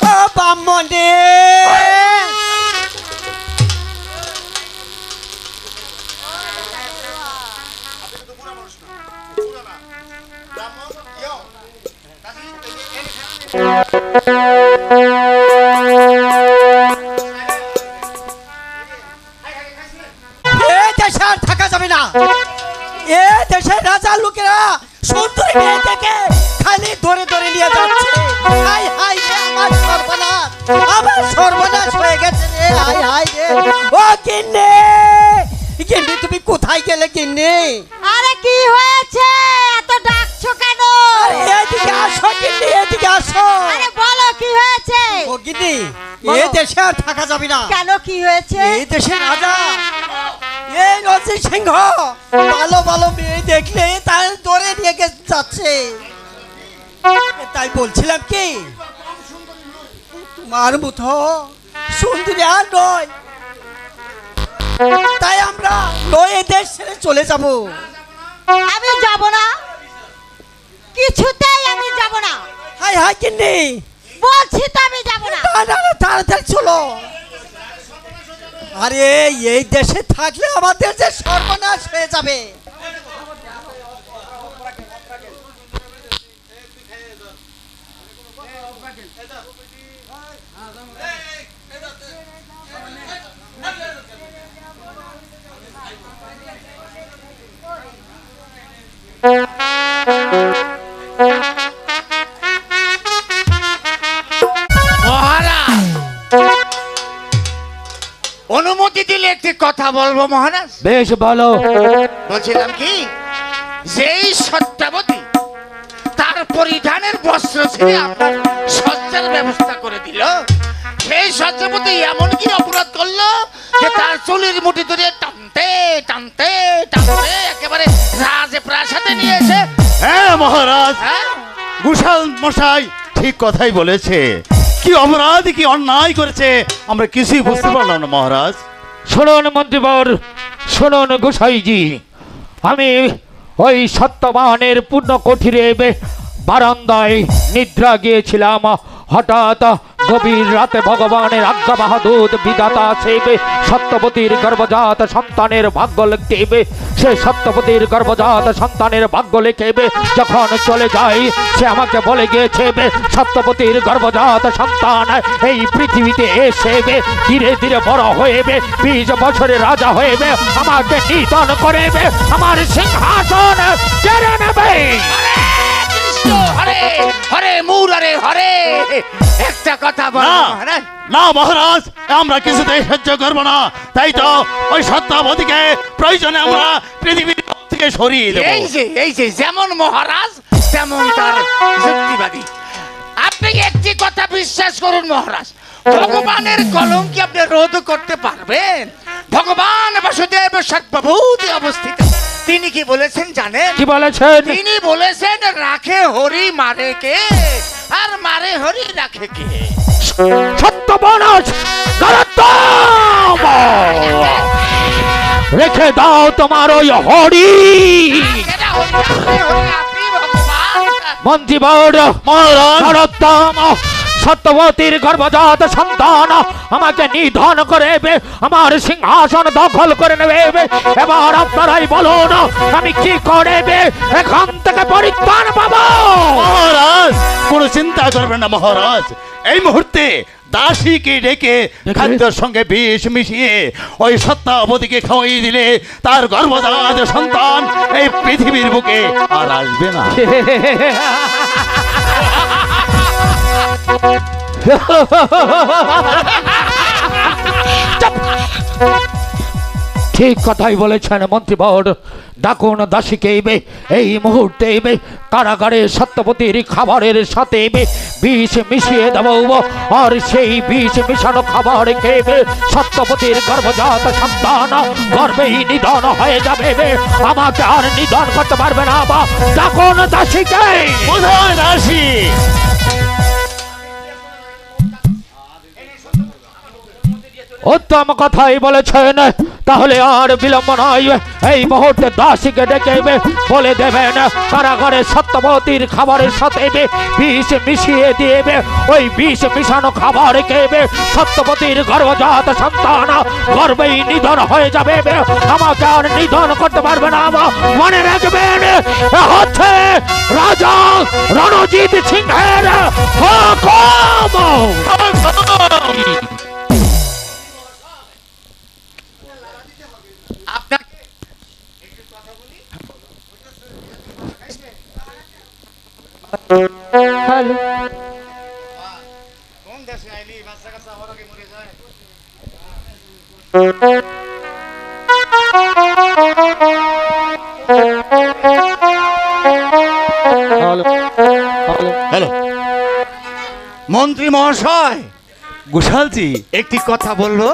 Speaker 7: ও বামনে। এ দেশে আর থাকা যাবে না। এ দেশের রাজা লোকেরা সুন্দরী মেয়ে থেকে খালি ধরে ধরে নিয়ে যাচ্ছে। হাই হাই রে আমার সর্বনাশ, আমার সর্বনাশ হয়ে গেছে রে। হাই হাই রে। ও গিন্নি, গিন্নি তুমি কোথায় গেলে গিন্নি?
Speaker 4: আরে কি হয়েছে, এত ডাকছো কেন?
Speaker 7: আরে এদিকে আসো গিন্নি, এদিকে আসো।
Speaker 4: আরে বলো কি হয়েছে?
Speaker 7: ও গিন্নি, এ
Speaker 4: বলো।
Speaker 7: দেশে আর থাকা যাবে না।
Speaker 4: কেন কি হয়েছে?
Speaker 7: এই দেশের রাজা এই রঞ্জিত সিংহ ভালো ভালো মেয়ে দেখলে তার ধরে নিয়ে যাচ্ছে। তাই বলছিলাম কি, তোমার মতো সুন্দরী আর নয়, তাই আমরা নয় দেশ ছেড়ে চলে যাব।
Speaker 4: আমি যাব না, কিছুতেই আমি যাব না।
Speaker 7: হাই হাই কিন্নি,
Speaker 4: বলছি তো আমি যাব না।
Speaker 7: না না না, তাড়াতাড়ি চলো। আরে এই দেশে থাকলে আমাদের যে সর্বনাশ হয়ে যাবে।
Speaker 2: মহারাজ, অনুমতি দিলে একটি কথা বলবো মহারাজ।
Speaker 1: বেশ বলো।
Speaker 2: বলছিলাম কি, যেই সত্যবতী তার পরিধানের বস্ত্র ছিঁড়ে আপনার সজ্জার ব্যবস্থা করে দিল, সেই সত্যবতী এমন কি অপরাধ করলো যে তার চুলের মুঠি ধরে টানতে টানতে টানতে একেবারে রাজপ্রাসাদে নিয়ে এসে।
Speaker 8: হ্যাঁ মহারাজ,
Speaker 2: হ্যাঁ,
Speaker 8: গুশাল মশাই ঠিক কথাই বলেছে। কি অপরাধ, কি অন্যায় করেছে আমরা কিছুই বুঝতে পারলাম না মহারাজ।
Speaker 1: শুনুন মন্ত্রীবর, শুনুন গোসাইজি, আমি ওই সত্যবানের পূর্ণ কঠিরে বারান্দায় নিদ্রা গিয়েছিলাম। হঠাৎ গভীর রাতে ভগবানের আজ্ঞা বাহাদুর বিধাতা সেবে সত্যবতীর গর্ভজাত সন্তানের ভাগ্য লিখতে, সে সত্যবতীর গর্ভজাত সন্তানের ভাগ্য লিখেবে যখন চলে যাই, সে আমাকে বলে গিয়েছে সত্যবতীর গর্ভজাত সন্তান এই পৃথিবীতে এসেবে, ধীরে ধীরে বড় হয়েবে, 20 বছরের রাজা হয়েবে, আমাকে নিধন করেবে, আমার সিংহাসন কেড়ে নেবে।
Speaker 2: হরে হরে মুরারে হরে। একটা কথা বল
Speaker 8: না
Speaker 2: মহারাজ।
Speaker 8: না মহারাজ, আমরা কিছুতেই সহ্য করবো না। তাই তো ওই সত্যবতীকে প্রয়োজনে আমরা পৃথিবীর থেকে সরিয়ে দেবো।
Speaker 2: এই যে যেমন মহারাজ তেমন তার যুক্তিবাদী। আপনি একটি কথা বিশ্বাস করুন মহারাজ, ভগবানের কলঙ্ক কি আপনি রোধ করতে পারবেন? ভগবান বাসুদেব সর্বভূতে অবস্থিত, তিনি কি বলেছেন জানেন?
Speaker 1: কি বলেছেন?
Speaker 2: তিনি বলেছেন রাখে হরি মারে কে, আর মারে হরি রাখে কে।
Speaker 1: সত্য বনজ নরোত্তম, রেখে দাও তোমার ওই হরি।
Speaker 2: এরা হরি, আপনি ভগবান।
Speaker 1: মন্ত্রী বড়
Speaker 8: মহারাজ
Speaker 1: নরোত্তম, সত্যবতীর গর্ভজাত সন্তান আমাকে নিধন করে আমার সিংহাসন দখল করে নেবে। এবার আপনারাই বলুন আমি কি করে এখান থেকে পরিত্রাণ পাবো?
Speaker 8: মহারাজ কোনো চিন্তা করবেন না মহারাজ, এই মুহূর্তে দাসীকে ডেকে খাদ্যের সঙ্গে বিষ মিশিয়ে ওই সত্যাবতীকে খাওয়াই দিলে তার গর্ভজাত সন্তান এই পৃথিবীর বুকে আর আসবে না।
Speaker 1: ঠিক কথাই বলেছেন মন্ত্রী বড়। ডাকুন দাসীকে এই মুহূর্তে কারাগারে সত্যবতীর খাবারের সাথে বিষ মিশিয়ে দেব, আর সেই বিষ মিশানো খাবার খেয়ে সত্যবতীর গর্ভজাত সন্তান গর্ভেই নিধন হয়ে যাবে, আমাকে আর নিধন করতে পারবে না। ডাকুন দাসীকে।
Speaker 8: কোথায় দাসী?
Speaker 1: উত্তম কথাই বলেছেন, তাহলে আর বিলম্ব নয়, এই মুহূর্তে দাসীকে ডেকে বলে দেবেন কারাগারে সত্যবতীর খাবারের সাথে বিষ মিশিয়ে দিবে, ওই বিষ মিশানো খাবার খেয়ে সত্যবতীর গর্ভজাত সন্তান গর্ভেই নিধন হয়ে যাবে, আমাকে আর নিধন করতে পারবে না। মনে রাখবেন হচ্ছে রাজা রণজিৎ সিংহের হুকুম।
Speaker 2: হ্যালো,
Speaker 8: হ্যালো
Speaker 2: মন্ত্রী মহাশয়,
Speaker 8: গোসালজি
Speaker 2: একটি কথা বললো।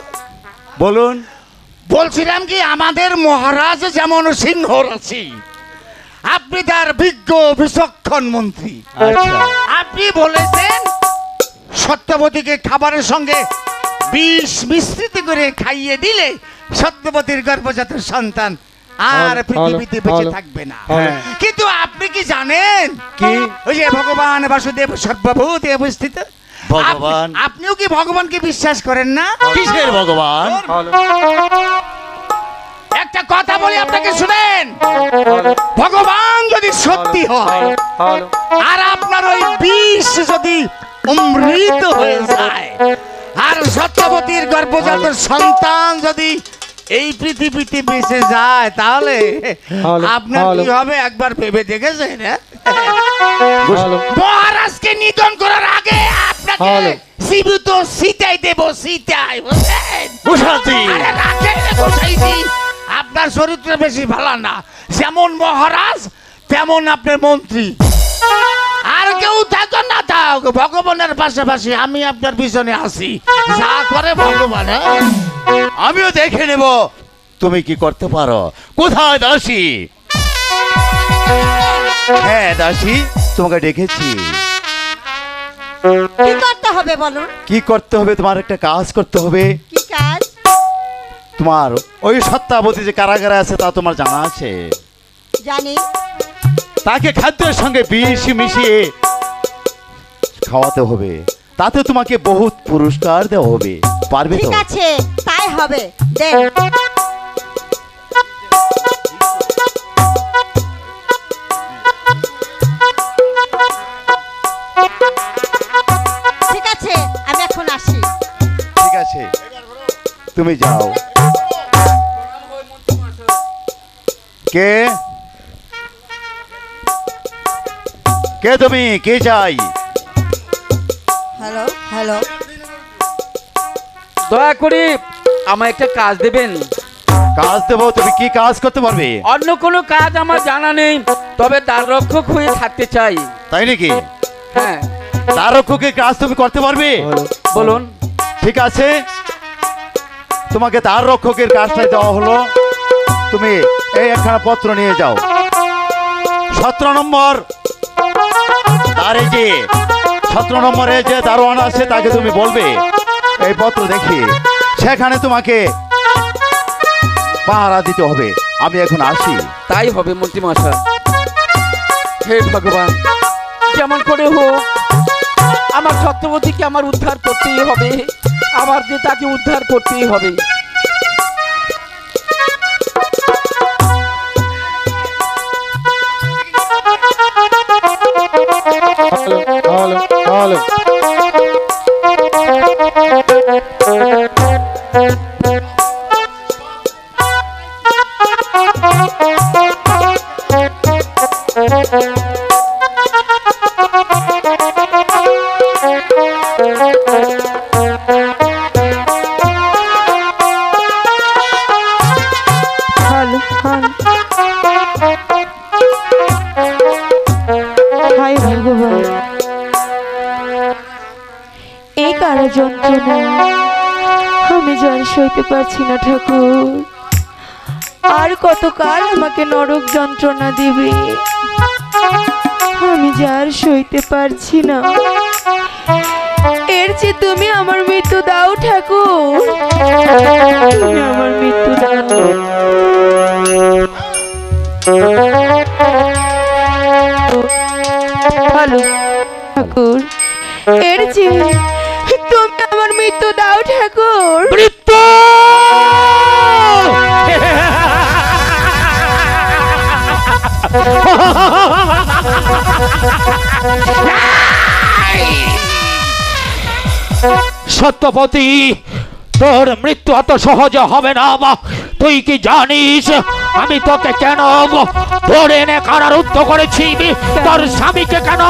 Speaker 8: বলুন।
Speaker 2: বলছিলাম কি, আমাদের মহারাজ যেমন সিংহ রাশি, আপনি তার বিজ্ঞ বিচক্ষণ মন্ত্রী।
Speaker 8: আচ্ছা
Speaker 2: আপনি বলেছেন সত্যবতীকে খাবারের সঙ্গে বিষ মিশ্রিত করে খাইয়ে দিলে সত্যবতীর গর্ভজাত সন্তান আর পৃথিবীতে বেঁচে থাকবে না।
Speaker 8: হ্যাঁ।
Speaker 2: কিন্তু আপনি কি জানেন
Speaker 8: কি?
Speaker 2: ওই যে ভগবান বাসুদেব সর্বভূতে অবস্থিত,
Speaker 8: ভগবান।
Speaker 2: আপনিও কি ভগবানকে বিশ্বাস করেন না?
Speaker 8: কিসের ভগবান?
Speaker 2: একটা কথা বলি আপনাকে, শুনেন। ভগবান যদি সত্যি হয় আর আপনার ওই বিষ যদি অমৃত হয়ে যায় আর সত্যবতীর গর্ভজাত সন্তান যদি এই পৃথিবীতে বেঁচে যায়, তাহলে আপনার কি হবে একবার ভেবে দেখেছেন? মহারাজকে নিধন করার আগে আপনাকে জীবিত সীতাই দেব, সীতাই, বুঝলেন?
Speaker 8: গোসালজি
Speaker 2: আরে রাখেন রে গোসাইজি, আপনার চরিত্র বেশি ভালো না। যেমন মহারাজ তেমন আপনার মন্ত্রী। আর কেউ থাকো না থাক, ভগবানের পাশাপাশি আমি আপনার পিছনে আসি, যা করে ভগবান।
Speaker 8: আমিও দেখে নেব তুমি কি করতে পারো। কোথায় দাসী? হ্যাঁ দাসী, তোমাকে ডেকেছি।
Speaker 4: কি করতে হবে বলুন?
Speaker 8: কি করতে হবে? তোমার একটা কাজ করতে হবে।
Speaker 4: কি কাজ?
Speaker 8: তোমার ওই সত্যাবতী যে কারাগারে আছে তা তোমার জানা আছে?
Speaker 4: জানি।
Speaker 8: তাকে খাদ্যের সঙ্গে বিষ মিশিয়ে খাওয়াতে হবে, তাতে তোমাকে বহুত পুরস্কার দেওয়া হবে। পারবে তো?
Speaker 4: ঠিক আছে, তাই হবে। দেন। ঠিক আছে, আমি এখন আসি।
Speaker 8: ঠিক আছে, তুমি যাও। কে কে তুমি? কে চাই?
Speaker 4: হ্যালো হ্যালো,
Speaker 3: দয়া করে আমায় একটা কাজ দেবেন।
Speaker 8: কাজ দেবো, তুমি কি কাজ করতে পারবে?
Speaker 3: অন্য কোনো কাজ আমার জানা নেই, তবে দ্বার রক্ষক হয়ে থাকতে চাই।
Speaker 8: তাই নাকি?
Speaker 3: হ্যাঁ,
Speaker 8: দ্বার রক্ষকের কাজ তুমি করতে পারবে?
Speaker 3: বলুন।
Speaker 8: ঠিক আছে, তোমাকে দ্বার রক্ষকের কাজটাই দেওয়া হলো। তুমি এই একখানা পত্র নিয়ে যাও, 17 নম্বর তারে যে 17 নম্বরে যে দারোয়ান আছে তাকে তুমি বলবে এই পত্র দেখিয়ে, সেখানে তোমাকে পাহারা দিতে হবে। আমি এখন আসি।
Speaker 3: তাই হবে মন্ত্রী মশাই। হে ভগবান, যেমন করে হোক আমার সত্যবতীকে আমার উদ্ধার করতেই হবে, আমার যে তাকে উদ্ধার করতেই হবে।
Speaker 4: হ্যালো হায় ভগবান, এই কারা যন্ত্রণা আমি জ্বর সইতে পারছি না ঠাকুর। আর কতকাল আমাকে নরক যন্ত্রণা দিবে, আমি যার সইতে পারছি না। এর চেয়ে তুমি আমার মৃত্যু দাও ঠাকুর, তুমি আমার মৃত্যু দাও। হ্যালো ঠাকুর, এর চেয়ে তুমি আমার মৃত্যু দাও ঠাকুর।
Speaker 1: মৃত্যু সত্যপতি, তোর মৃত্যু এত সহজে হবে না। তুই কি জানিস আমি তোকে কেন ধরে এনে কারারুদ্ধ করেছি? তোর স্বামীকে কেন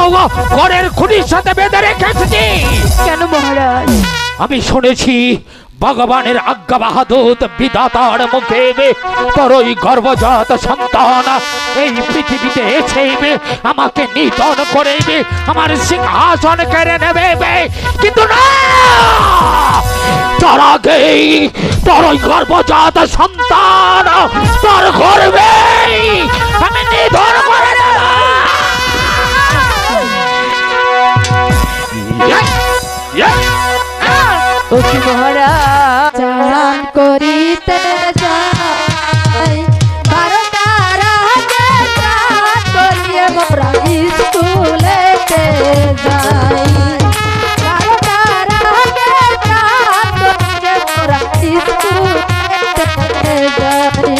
Speaker 1: ঘরের খুনির সাথে বেঁধে রেখেছি?
Speaker 4: কেন মহারাজ?
Speaker 1: আমি শুনেছি ভগবানের আজ্ঞা বাহাদুর বিধাতার মুখে তোর ওই গর্ভজাত সন্তান এই পৃথিবীতে এসে আমাকে নিধন করে আমার সিংহাসন কেড়ে নেবে, কিন্তু না, তার আগেই তোর ওই গর্ভজাত সন্তান তোর গর্বে আমি নিধন করে দেব।
Speaker 4: অতি মহারাজ চালান করিতে যাই, 12টা রাতে চান করিয়ে মোরা স্কুলেতে যাই, 12টা রাতে চান করিয়ে মোরা স্কুলেতে যাই।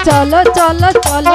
Speaker 4: চলো চলো চলো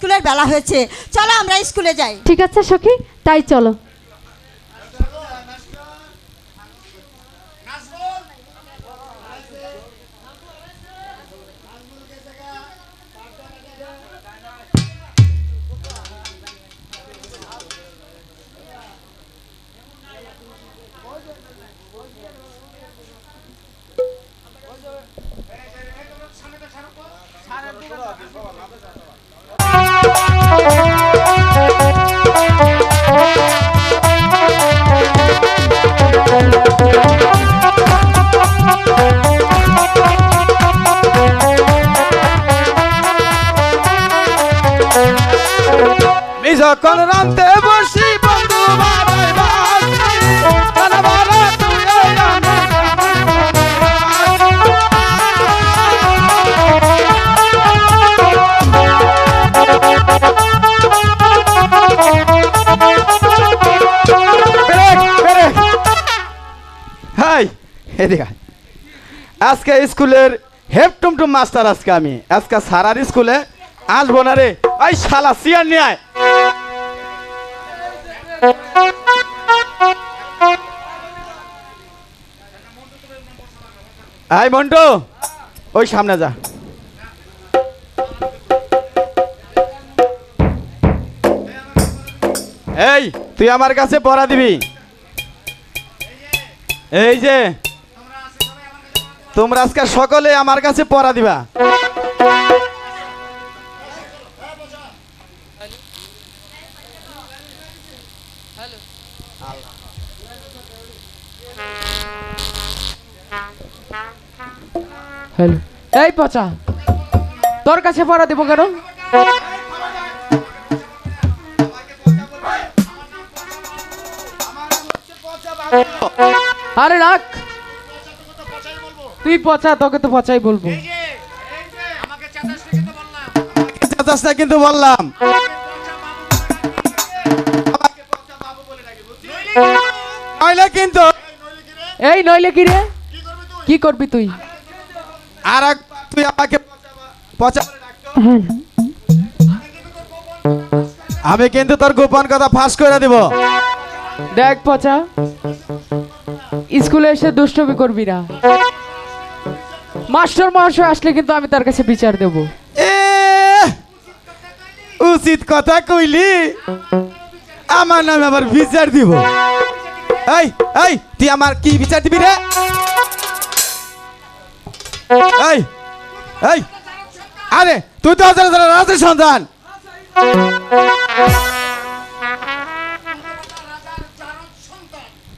Speaker 9: স্কুলের বেলা হয়েছে, চলো আমরা স্কুলে যাই।
Speaker 4: ঠিক আছে সখী, তাই চলো।
Speaker 5: আমি যখন রাতে বসি বন্ধু বাড়াই বাসি, রানা বাড়া তুই এই আমি হাই এদিকে আয়। আজকে স্কুলের হেড টুমটুম মাস্টার, আজকে সারার স্কুলে আসবো না রে। ওই শালা সিয়ার নিয়ে আয়। আয় মন্টু, ওই সামনে যা। এই তুই আমার কাছে পড়া দিবি। এই যে তোমরা আজকে সকলে আমার কাছে পড়া দিবা।
Speaker 10: হ্যালো, এই পচা, তোর কাছে পড়া দেবো কেন? আরে রাখ, তুই পচা, তোকে তো পচাই বলবো।
Speaker 5: চেঁচাস না কিন্তু বললাম। নইলে কিন্তু
Speaker 10: এই নইলে কি রে? কি করবি তুই?
Speaker 5: আর তুই আমাকে পচা, আমি কিন্তু তোর গোপন কথা ফাঁস করে দিব।
Speaker 10: দেখ পচা, স্কুলে এসে দুষ্টমি করবি না। মাস্টার মহাশয় আসলে কিন্তু আমি তার কাছে বিচার দেব।
Speaker 5: এ উচিত কথা কইলি, আমার নামে আবার বিচার দিব। এই এই তুই আমার কি বিচার দিবি রে? এই এই আরে তুই তো রাজার সন্তান।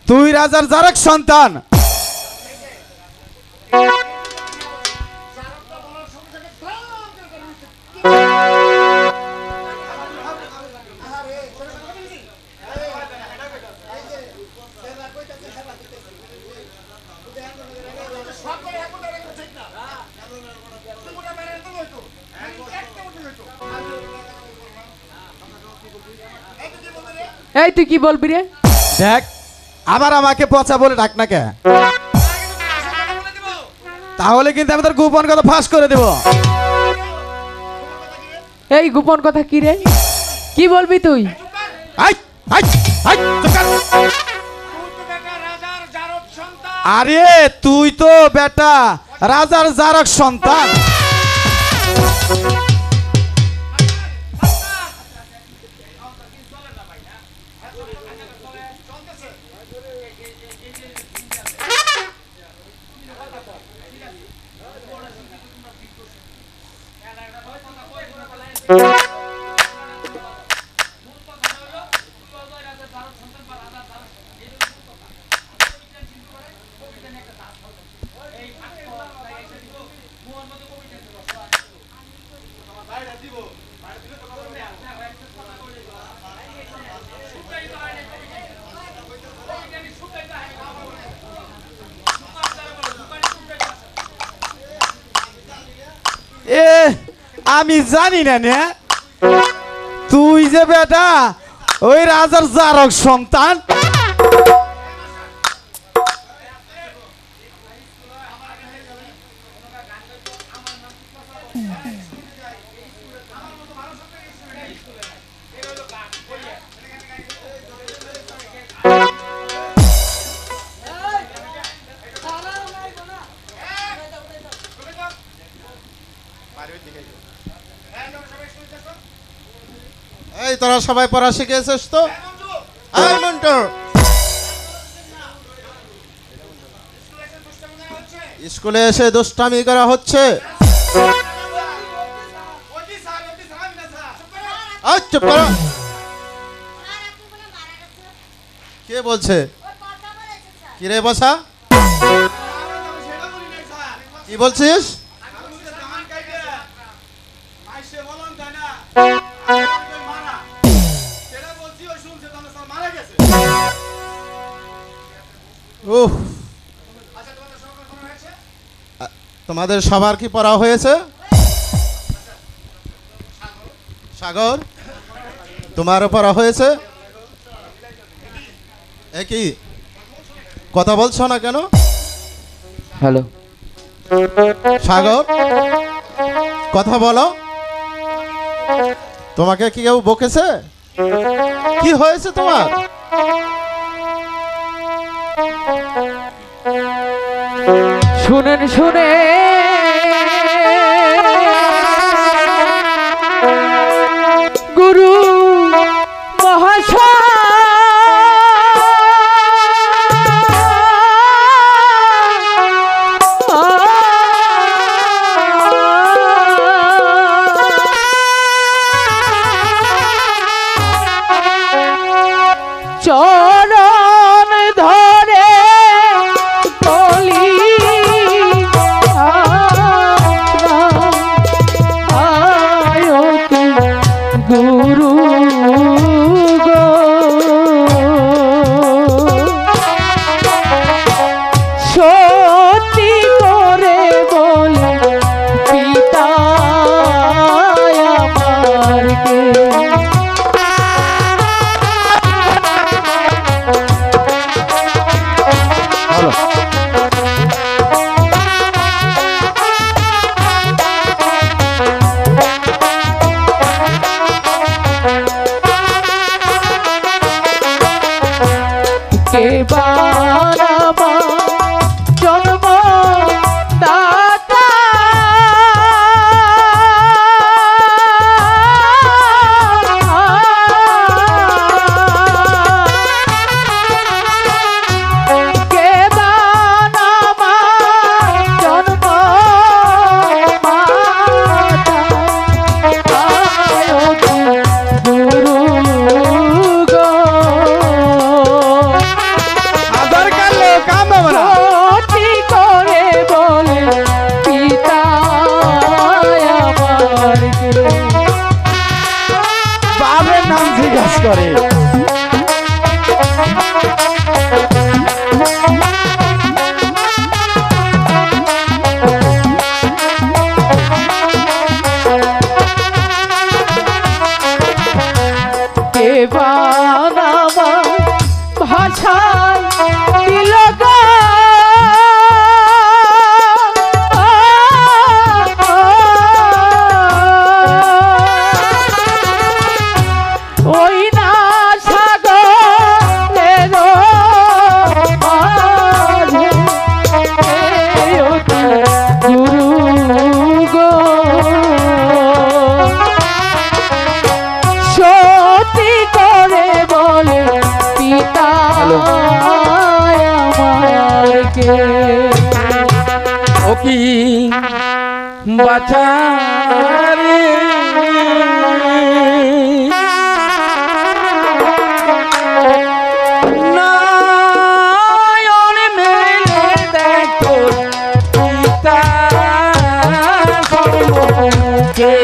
Speaker 5: তুই রাজার জারক সন্তান।
Speaker 10: এই তুই কি বলবি রে?
Speaker 5: দেখ আবার আমাকে পচা বলে ডাক না কে, তাহলে কিন্তু আমি তোর গোপন কথা ফাঁস করে দেব।
Speaker 10: এই গোপন কথা কি রে? কি বলবি তুই?
Speaker 5: আই আই আই আরে তুই তো বেটা রাজার জারক সন্তান। এ আমি জানি না নে, তুই যে বেটা ওই রাজার জারক সন্তান।
Speaker 6: তোরা সবাই পড়া শিখেছিস তো? এই মন্টু, স্কুলে এসে দুষ্টামি করা হচ্ছে। এই চুপ করো। কে বলছে? কি রে বসা, কি বলছিস? উহ, তোমাদের সবার কি পড়া হয়েছে? সাগর, তোমারও পড়া হয়েছে? একই কথা বলছো না কেন?
Speaker 3: হ্যালো,
Speaker 6: সাগর, কথা বলো। তোমাকে কি কেউ বকেছে? কি হয়েছে তোমার?
Speaker 10: শুনেন শুনে গুরু
Speaker 4: চরণ ধরে বলি গুরু গো, সত্যি করে বলে পিতা আমার কে। এবার আমার জন্ম দাতা কেদার আমার জন্ম মাতা গুরু গো, সত্যি করে বলে পিতা আমার কে।
Speaker 5: বাবার নাম জিজ্ঞাসা করে।
Speaker 4: এবার আমার ভাষায় দিল গো, ওই না সাগরের মাঝে গুরু গো, সত্যি করে বলে পিতা আমার কে।
Speaker 3: ও কি বাছারে নয়ন মেলে দেখো পিতা সম্মুখে।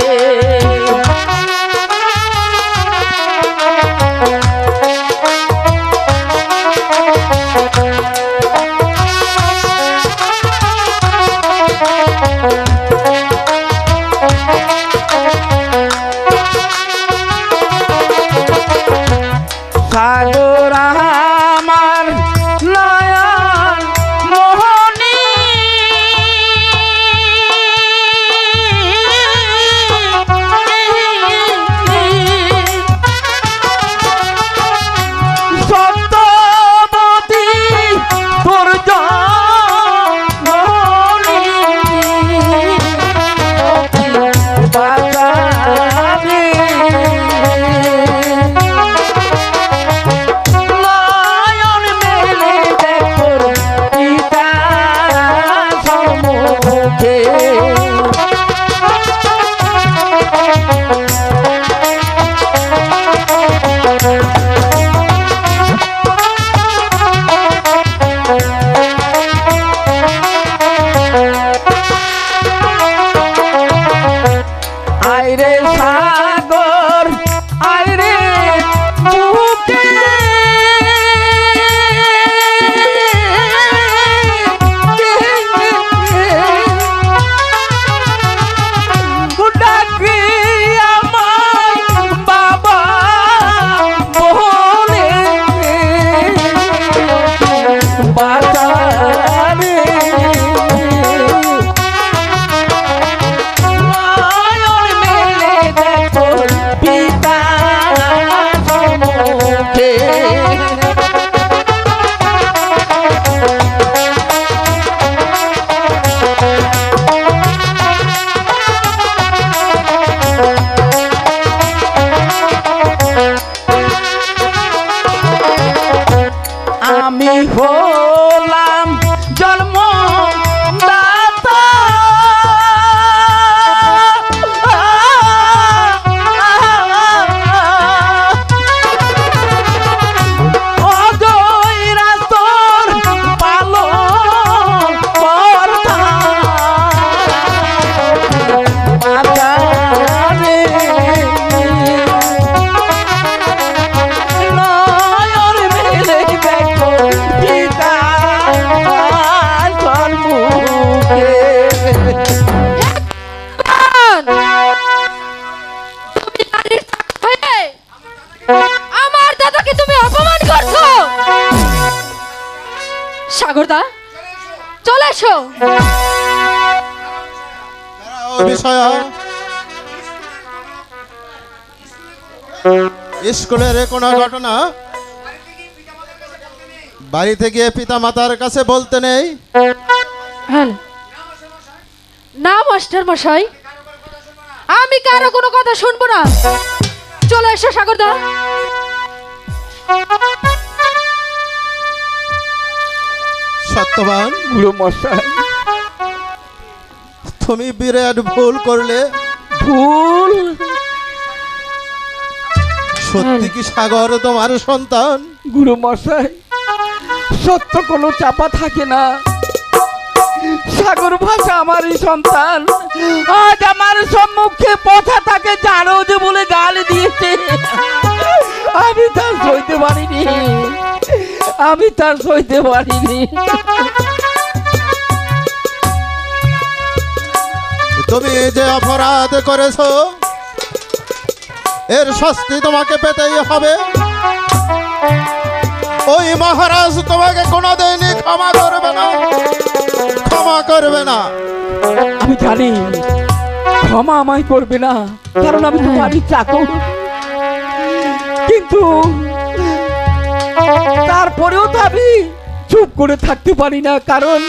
Speaker 4: আসো।
Speaker 6: বিষয় স্কুলের কোনো ঘটনা বাড়িতে গিয়ে পিতা মাতার কাছে বলতে নেই?
Speaker 10: হ্যাঁ না মাস্টার মশাই, আমি কারো কোনো কথা শুনবো না। চলে এসো সাগরদা।
Speaker 6: সত্যবান,
Speaker 3: গুরু মশাই,
Speaker 6: তুমি বিরাট ভুল করলে।
Speaker 3: ভুল?
Speaker 6: সত্যি কি সাগর তোমার সন্তান?
Speaker 3: গুরু মশাই, সত্য কোনো চাপা থাকে না। সাগর ভাষা আমারই সন্তান। আজ আমার সম্মুখে পথা তাকে জানো যে বলে গালি দিয়েছে। আমি তার সইতে পারিনি, আমি তার সইতে পারিনি।
Speaker 6: তুমি যে অপরাধ করেছো এর শাস্তি তোমাকে পেতেই হবে। ওই মহারাজ তোমাকে কোনোদিনই ক্ষমা করবে না, ক্ষমা করবে না।
Speaker 3: আমি জানি ক্ষমা আমায় করবে না, কারণ আমি তো বাড়ির চাকর। কিন্তু তারপরেও তো আমি চুপ করে থাকতে পারি না, কারণ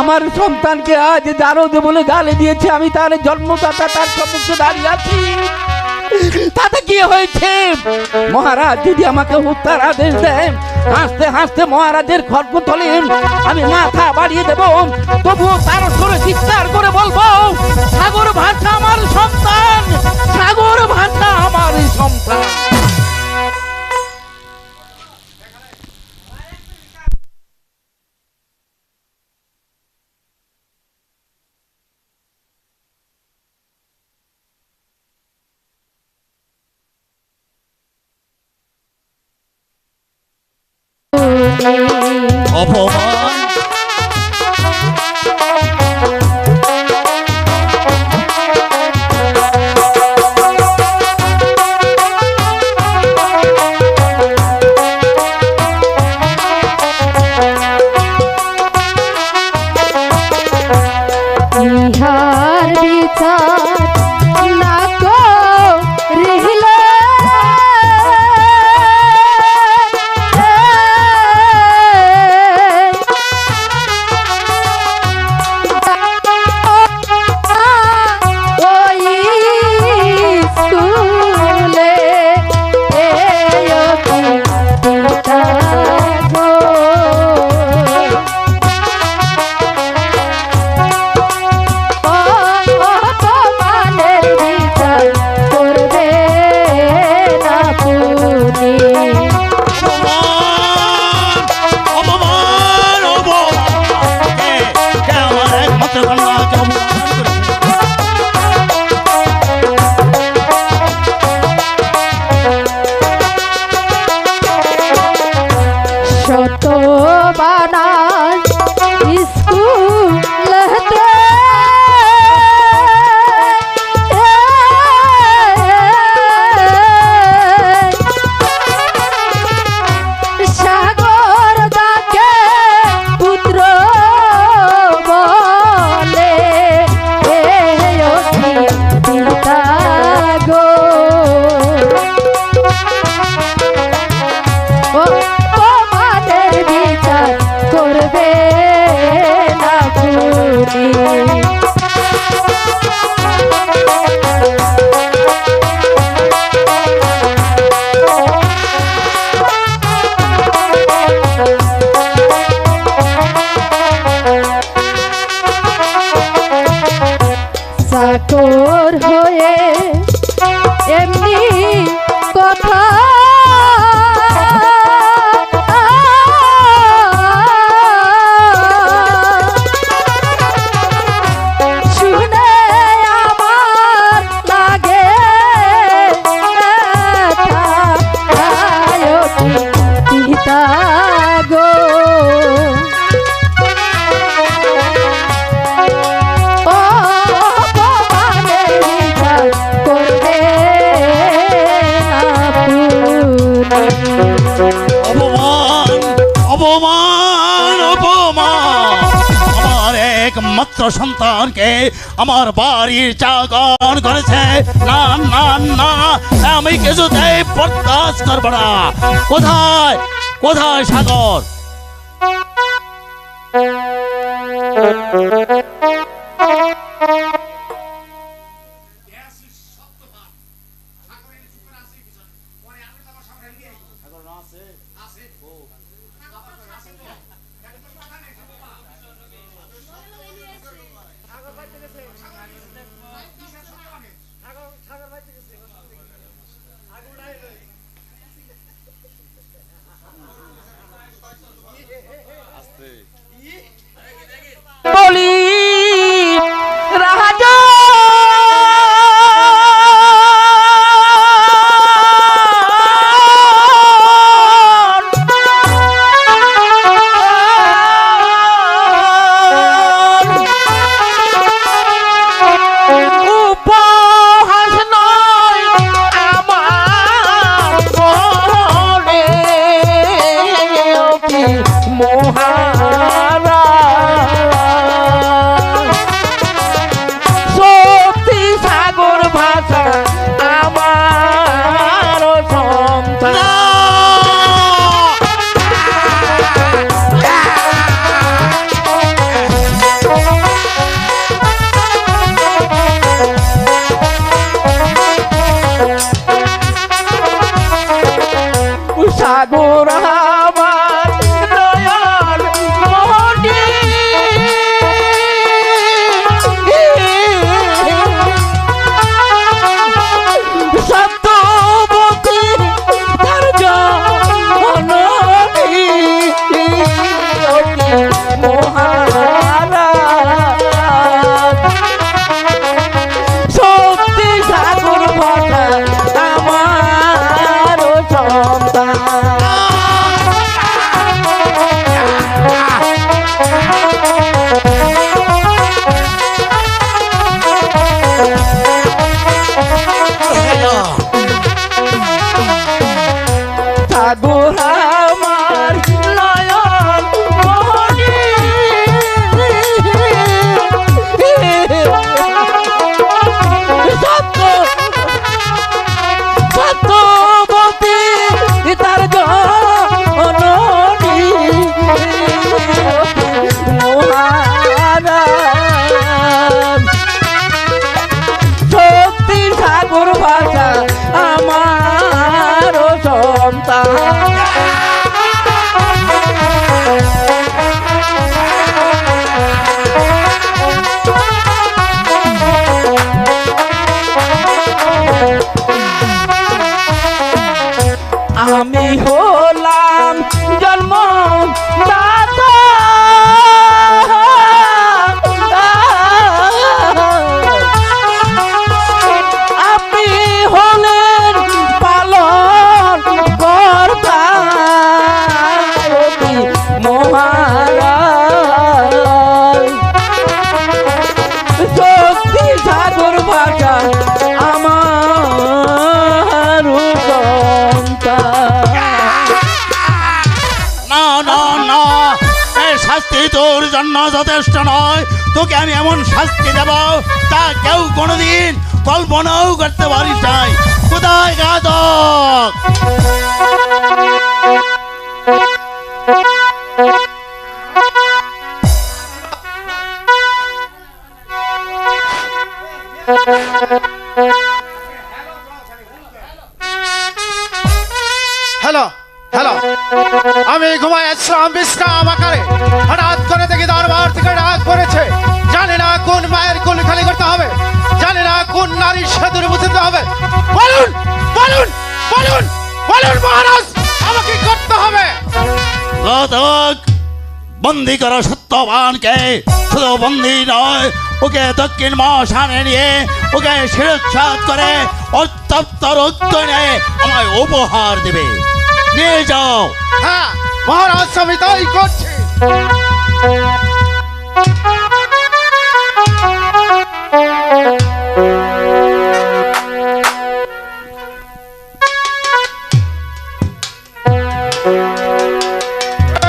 Speaker 3: আমার সন্তানকে আজ জানো যে বলে গালে দিয়েছে। আমি তার জন্মদাতা, তার সম্মুখে দাঁড়িয়ে আছি। তাতে কি হয়েছে? মহারাজ যদি আমাকে হত্যার আদেশ দেন, হাসতে হাসতে মহারাজের খড়গতলে আমি মাথা বাড়িয়ে দেব, তবুও তার সরে চিৎকার করে বলবো, সাগর ভাষা আমার সন্তান, সাগর ভাষা আমার সন্তান।
Speaker 8: অপমান!
Speaker 4: ইহার বিচার না করিলে
Speaker 8: একমাত্র সন্তানকে আমার বাড়ির চাকর করেছে। না না না, আমি কিছুতেই বরদাস্ত করব না। কোথায় কোথায় সাগর?
Speaker 10: বলি রাজা উপহাস নয় আমার মনে মহারা শক্তি সাগর ভাষা আমার সন্তান। সাগর আমার নয়ন মনি সত্যবতী তার জননী মহারাজ শক্তি সাগর ভাষা আমার সন্তান। সাগর আমার নয়ন মনি সত্যবতী তার জননী মহারাজ শক্তি সাগর ভাষা আমার সন্তান। আমি হলাম জন্ম দাতা আপনি হলেন পালন কর্তা মহারাজ শক্তি সাগর ভাষা আমার সন্তান।
Speaker 8: না না না, এই শাস্তি তোর জন্য যথেষ্ট নয়। তোকে আমি এমন শাস্তি দেব তা কেউ কোনোদিন কল্পনাও করতে পারিস নাই। কোথায় ঘাতক?
Speaker 5: হ্যালো হ্যালো, আমি ঘুমায় আসলাম বিশ্রাম আকারে, হঠাৎ করে দেখি দরবার থেকে ডাক পড়েছে। জানি না কোন মায়ের কুল খালি করতে হবে, জানি না কোন নারীর সেতুর বুঝতে হবে। বলুন বলুন বলুন বলুন মহারাজ, আমাকে করতে হবে।
Speaker 8: ঘাতক, বন্দি করো সত্যবানকে। শুধু বন্দি নয়, ওকে দক্ষিণ মহাশানে নিয়ে ওকে শিরচ্ছাদ করে অত্যপ্ত রক্ত নিয়ে আমায় উপহার দেবে। নিয়ে যাও।
Speaker 5: হ্যাঁ মহারাজ, আমি তাই করছি।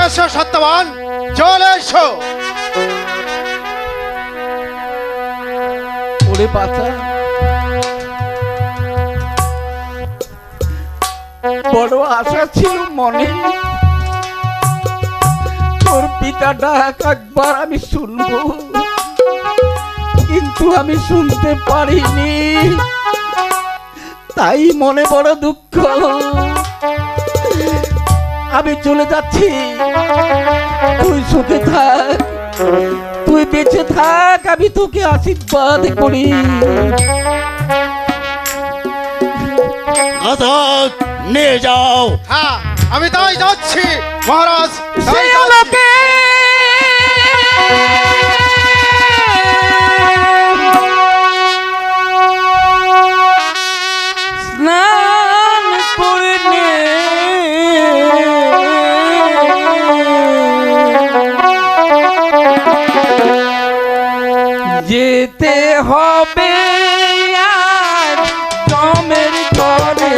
Speaker 5: এসো সত্যবান, চলে এসো।
Speaker 3: বলে বাঁচা। বড় আশা ছিল মনে, তোর পিতা ডাক একবার আমি শুনবো, কিন্তু আমি শুনতে পারিনি, তাই মনে বড় দুঃখ। আমি চলে যাচ্ছি, তুই সুখে থাক, তুই বেঁচে থাক, আমি তোকে আশীর্বাদ করি।
Speaker 8: ঘাতক নিয়ে যাও।
Speaker 6: হ্যাঁ আমি তাই যাচ্ছি মহারাজ তাই
Speaker 3: সেই
Speaker 6: যাচ্ছি।
Speaker 3: আলোকে স্নান করে নে, যেতে হবে আজ জমের ঘরে।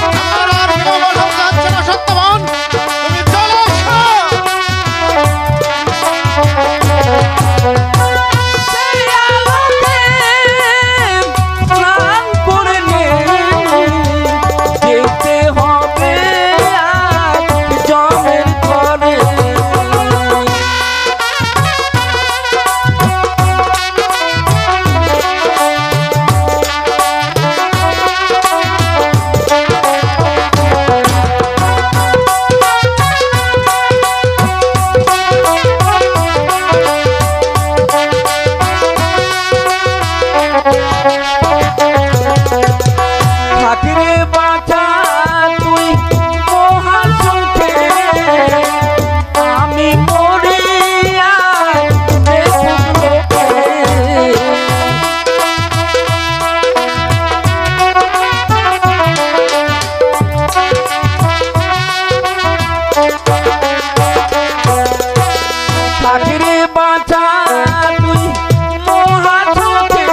Speaker 6: আমার আর কেউ বসত যাচ্ছে না সত্যবান, তুমি চলে এসো।
Speaker 3: সেই আলোকে স্নান করে নে, যেতে হবে আজ জমের ঘরে। থাকিরে বাঁচা তুই মহান সুখে, আমি মরিয়া দেখুক লোকে। থাকিরে বাঁচা তুই মহান সুখে,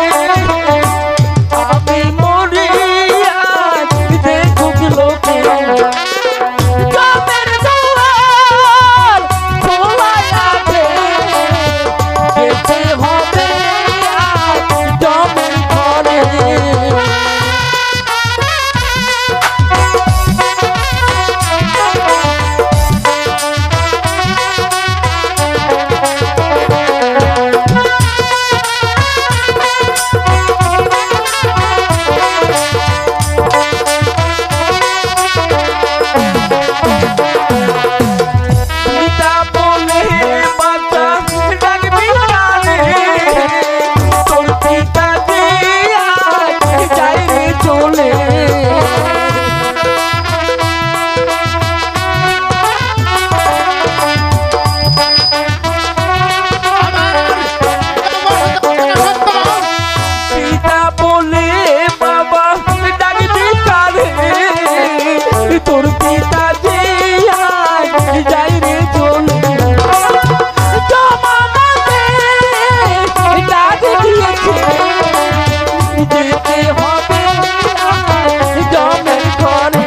Speaker 3: আমি মরিয়া দেখুক লোকে। জমের দুয়ার খোলাই আছে, যেতে হবে আজ জমের ঘরে। পিতা বলে বাঁচা ডাকবি কানে, তোর পিতা যে আজ যাই রে চলে। পিতা বলে বাবা ডাকবি কানে, তোর পিতা যে আজ যাই রে চলে। জমা মাঝে ডাক দিয়েছে, যেতে হবে আজ জমের ঘরে।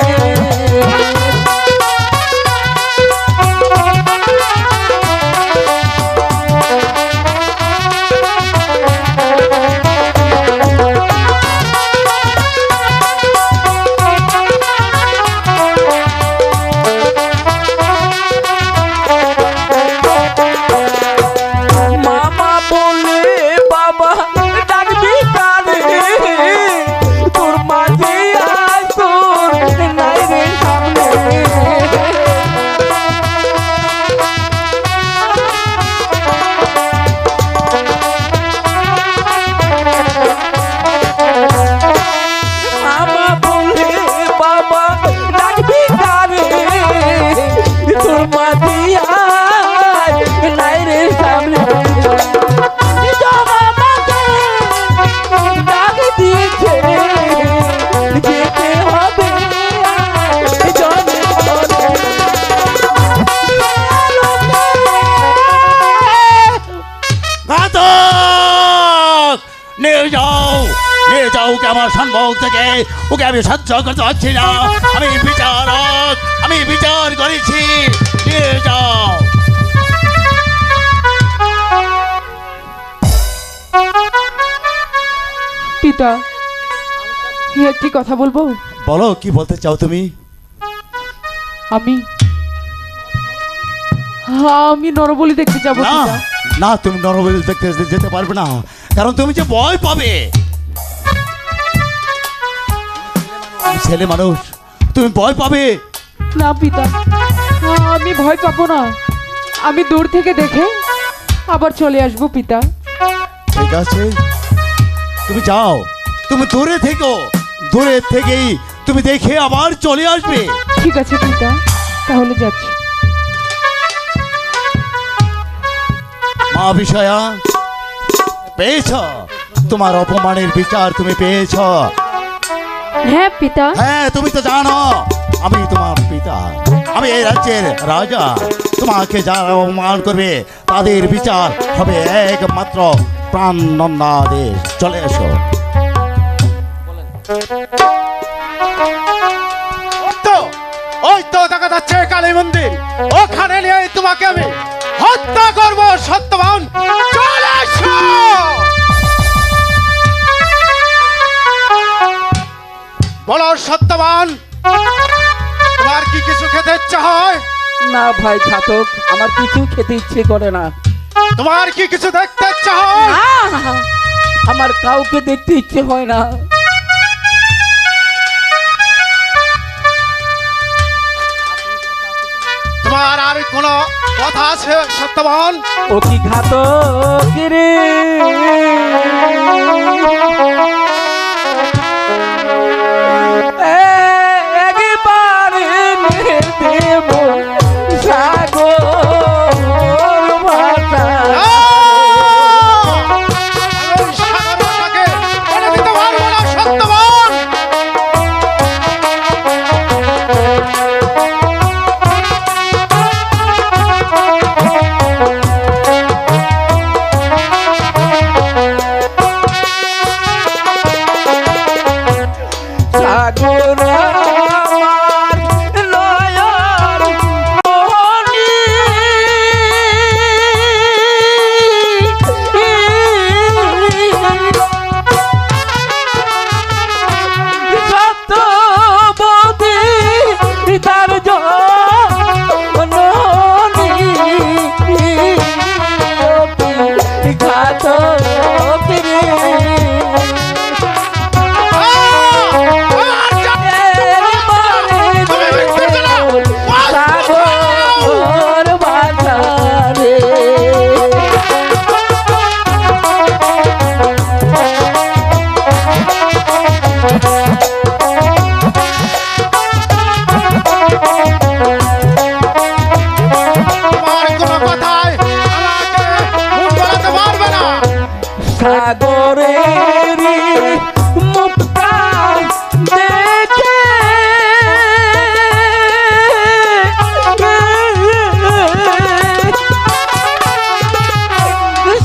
Speaker 3: মামা বলে বাবা ডাকবি কানে, তোর মাঝে আজ তোর নাই রে সামনে। মামা বলে বাবা ডাকবি কানে, তোর মাঝে আজ নাই রে সামনে। জমা মাঝে ডাক দিয়েছে, যেতে হবে আজ জমের ঘরে।
Speaker 8: ঘাতক নিয়ে যাও, নিয়ে যাও ওকে আমার সম্ভব থেকে। ওকে আমি সহ্য করতে পারছি না, আমি বিচারক, আমি বিচার করেছি। ফিরে যাও।
Speaker 10: পিতা একটি কথা বলবো।
Speaker 8: বলো কি বলতে চাও তুমি?
Speaker 10: আমি আমি নরবলি দেখতে যাবো
Speaker 8: না
Speaker 10: পিতা।
Speaker 8: না, তুমি নরবলি দেখতে যেতে পারবে না, কারণ তুমি যে ভয় পাবে। তুমি ছেলে মানুষ, তুমি ভয় পাবে।
Speaker 10: না পিতা, আমি ভয় পাবো না। আমি দূর থেকে দেখে আবার চলে আসবো পিতা।
Speaker 8: ঠিক আছে, তুমি যাও, তুমি দূরে থেকো, দূরে থেকেই তুমি দেখে আবার চলে আসবে।
Speaker 10: ঠিক আছে পিতা, তাহলে যাচ্ছি।
Speaker 8: মা বিষয়া, পেয়েছ তোমার অপমানের বিচার তুমি পেয়েছ।
Speaker 4: হ্যাঁ পিতা।
Speaker 8: হ্যাঁ, তুমি তো জানো আমি তোমার পিতা, আমি এই রাজ্যের রাজা। তোমাকে যারা অপমান করবে তাদের বিচার হবে একমাত্র প্রাণদণ্ডাদেশ। চলে এসো।
Speaker 5: ওই তো দেখা যাচ্ছে কালী মন্দির, ওখানে নিয়ে তোমাকে আমি হত্যা করব। সত্যবান, চলে এসো। বলো সত্যবান, তোমার কি কিছু খেতে ইচ্ছা হয়?
Speaker 3: না ভাই ঘাতক, আমার কিছু খেতে ইচ্ছে করে না।
Speaker 5: তোমার কি কিছু দেখতে ইচ্ছা হয়?
Speaker 3: আমার কাউকে দেখতে ইচ্ছে হয় না।
Speaker 5: তোমার আর কোনো কথা আছে সত্যবান?
Speaker 3: ও কি ঘাতক রে? একবার দেব সাগর ভাষা।
Speaker 5: আমি সাগর ভাষাকে বলে দিতে পারবো না সত্যবান।
Speaker 3: সাগর আমার নয়ন মনি, সত্যবতী তার জননী, ঘাতক রে। সাগর ভাষা রে।
Speaker 5: তোমার কোনো কথায় আমাকে মুখ গলাতে পারবে না।
Speaker 3: সাগরের মুক্তা দেখে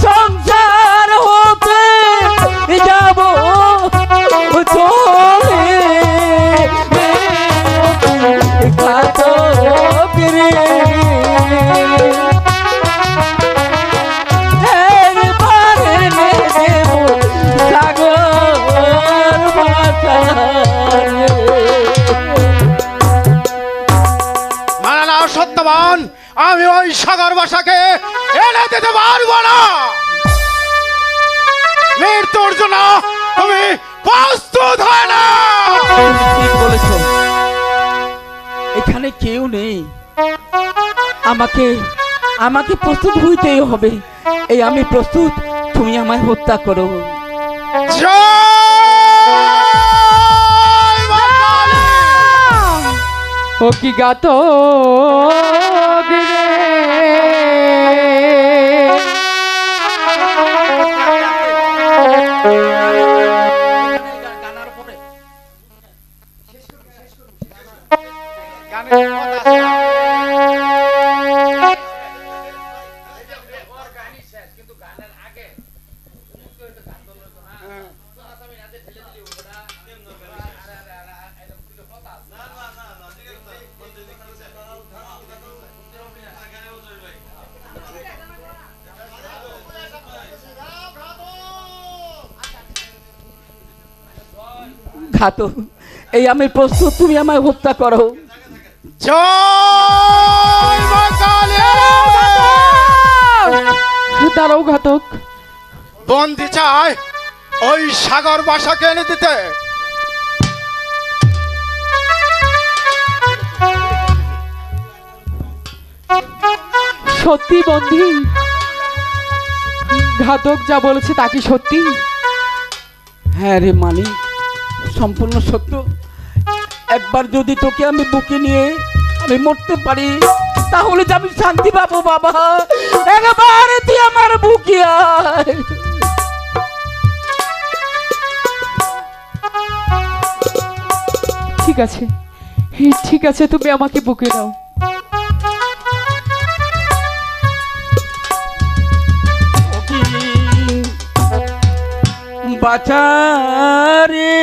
Speaker 3: সংসার হতে যাব চলে, ঘাতক রে।
Speaker 5: মানে না সত্যবান, আমি ওই সাগর ভাষাকে এনে দিতে পারবো না। মৃত্যুর জন্য তুমি প্রস্তুত হয় না।
Speaker 3: ঠিক বলেছো, এখানে কেউ নেই। আমাকে আমাকে প্রস্তুত হইতেই হবে। এই আমি প্রস্তুত, তুমি আমায় হত্যা করো।
Speaker 5: জয় মা কালী।
Speaker 10: ও কি ঘাতক রে?
Speaker 3: ঘাতক, এই আমি প্রস্তুত, তুমি আমায় হত্যা করো।
Speaker 6: জয় মা কালী!
Speaker 10: দাঁড়াও ঘাতক,
Speaker 6: বন্দি চায় ওই সাগর বাসাকে এনে দিতে।
Speaker 10: সত্যি বন্ধি? ঘাতক যা বলেছে তা কি সত্যি?
Speaker 3: হ্যাঁ রে মানিক, সম্পূর্ণ সত্য। একবার যদি তোকে আমি বুকে নিয়ে আমি মরতে পারি তাহলে যে আমি শান্তি পাবো বাবা। একবার তুই আমার বুকে আয়।
Speaker 10: ঠিক আছে, ঠিক আছে, তুমি আমাকে বুকে দাও।
Speaker 3: বাঁচারে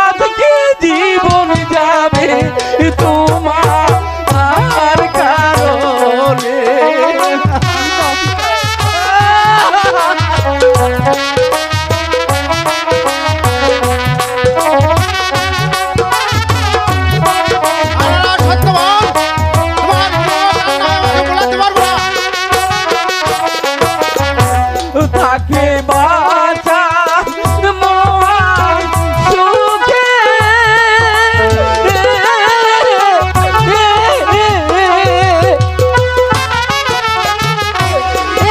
Speaker 3: আজকে জীবন যাবে তোমার কারণে।
Speaker 6: সত্যবান, তোমার বলাতে পারবো না।
Speaker 3: তাকে বাঁচা মহান সুখে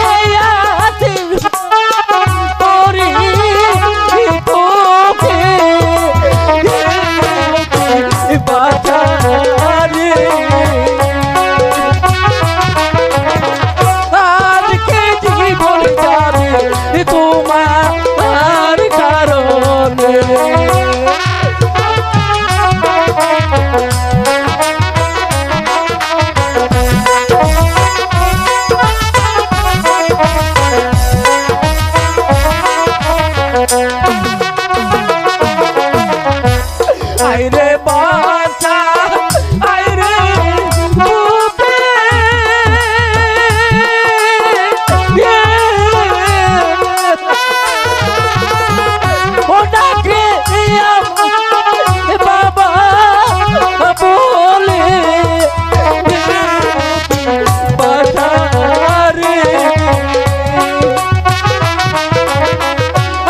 Speaker 3: এই আছে তোরে তোকে বাঁচা রে। আজকে জীবন যাবে তোমার কারণে। আইরে বাঁচা আইরে বুকে ওটাকে বাবা বলে বাঁচা রে।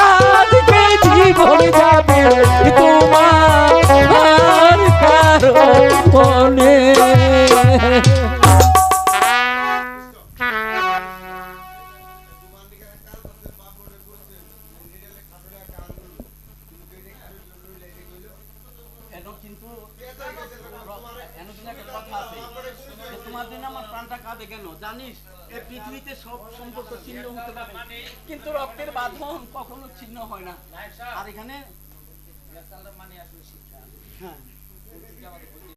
Speaker 3: আজকে জীবন যাবে তোমার কারণে। তোমার জন্য আমার প্রাণটা কাঁদে কেন জানিস? এই পৃথিবীতে সব সম্পর্ক ছিন্ন হতে পারে কিন্তু রক্তের বাঁধন কখনো ছিন্ন হয় না। আর এখানে হ্যাঁ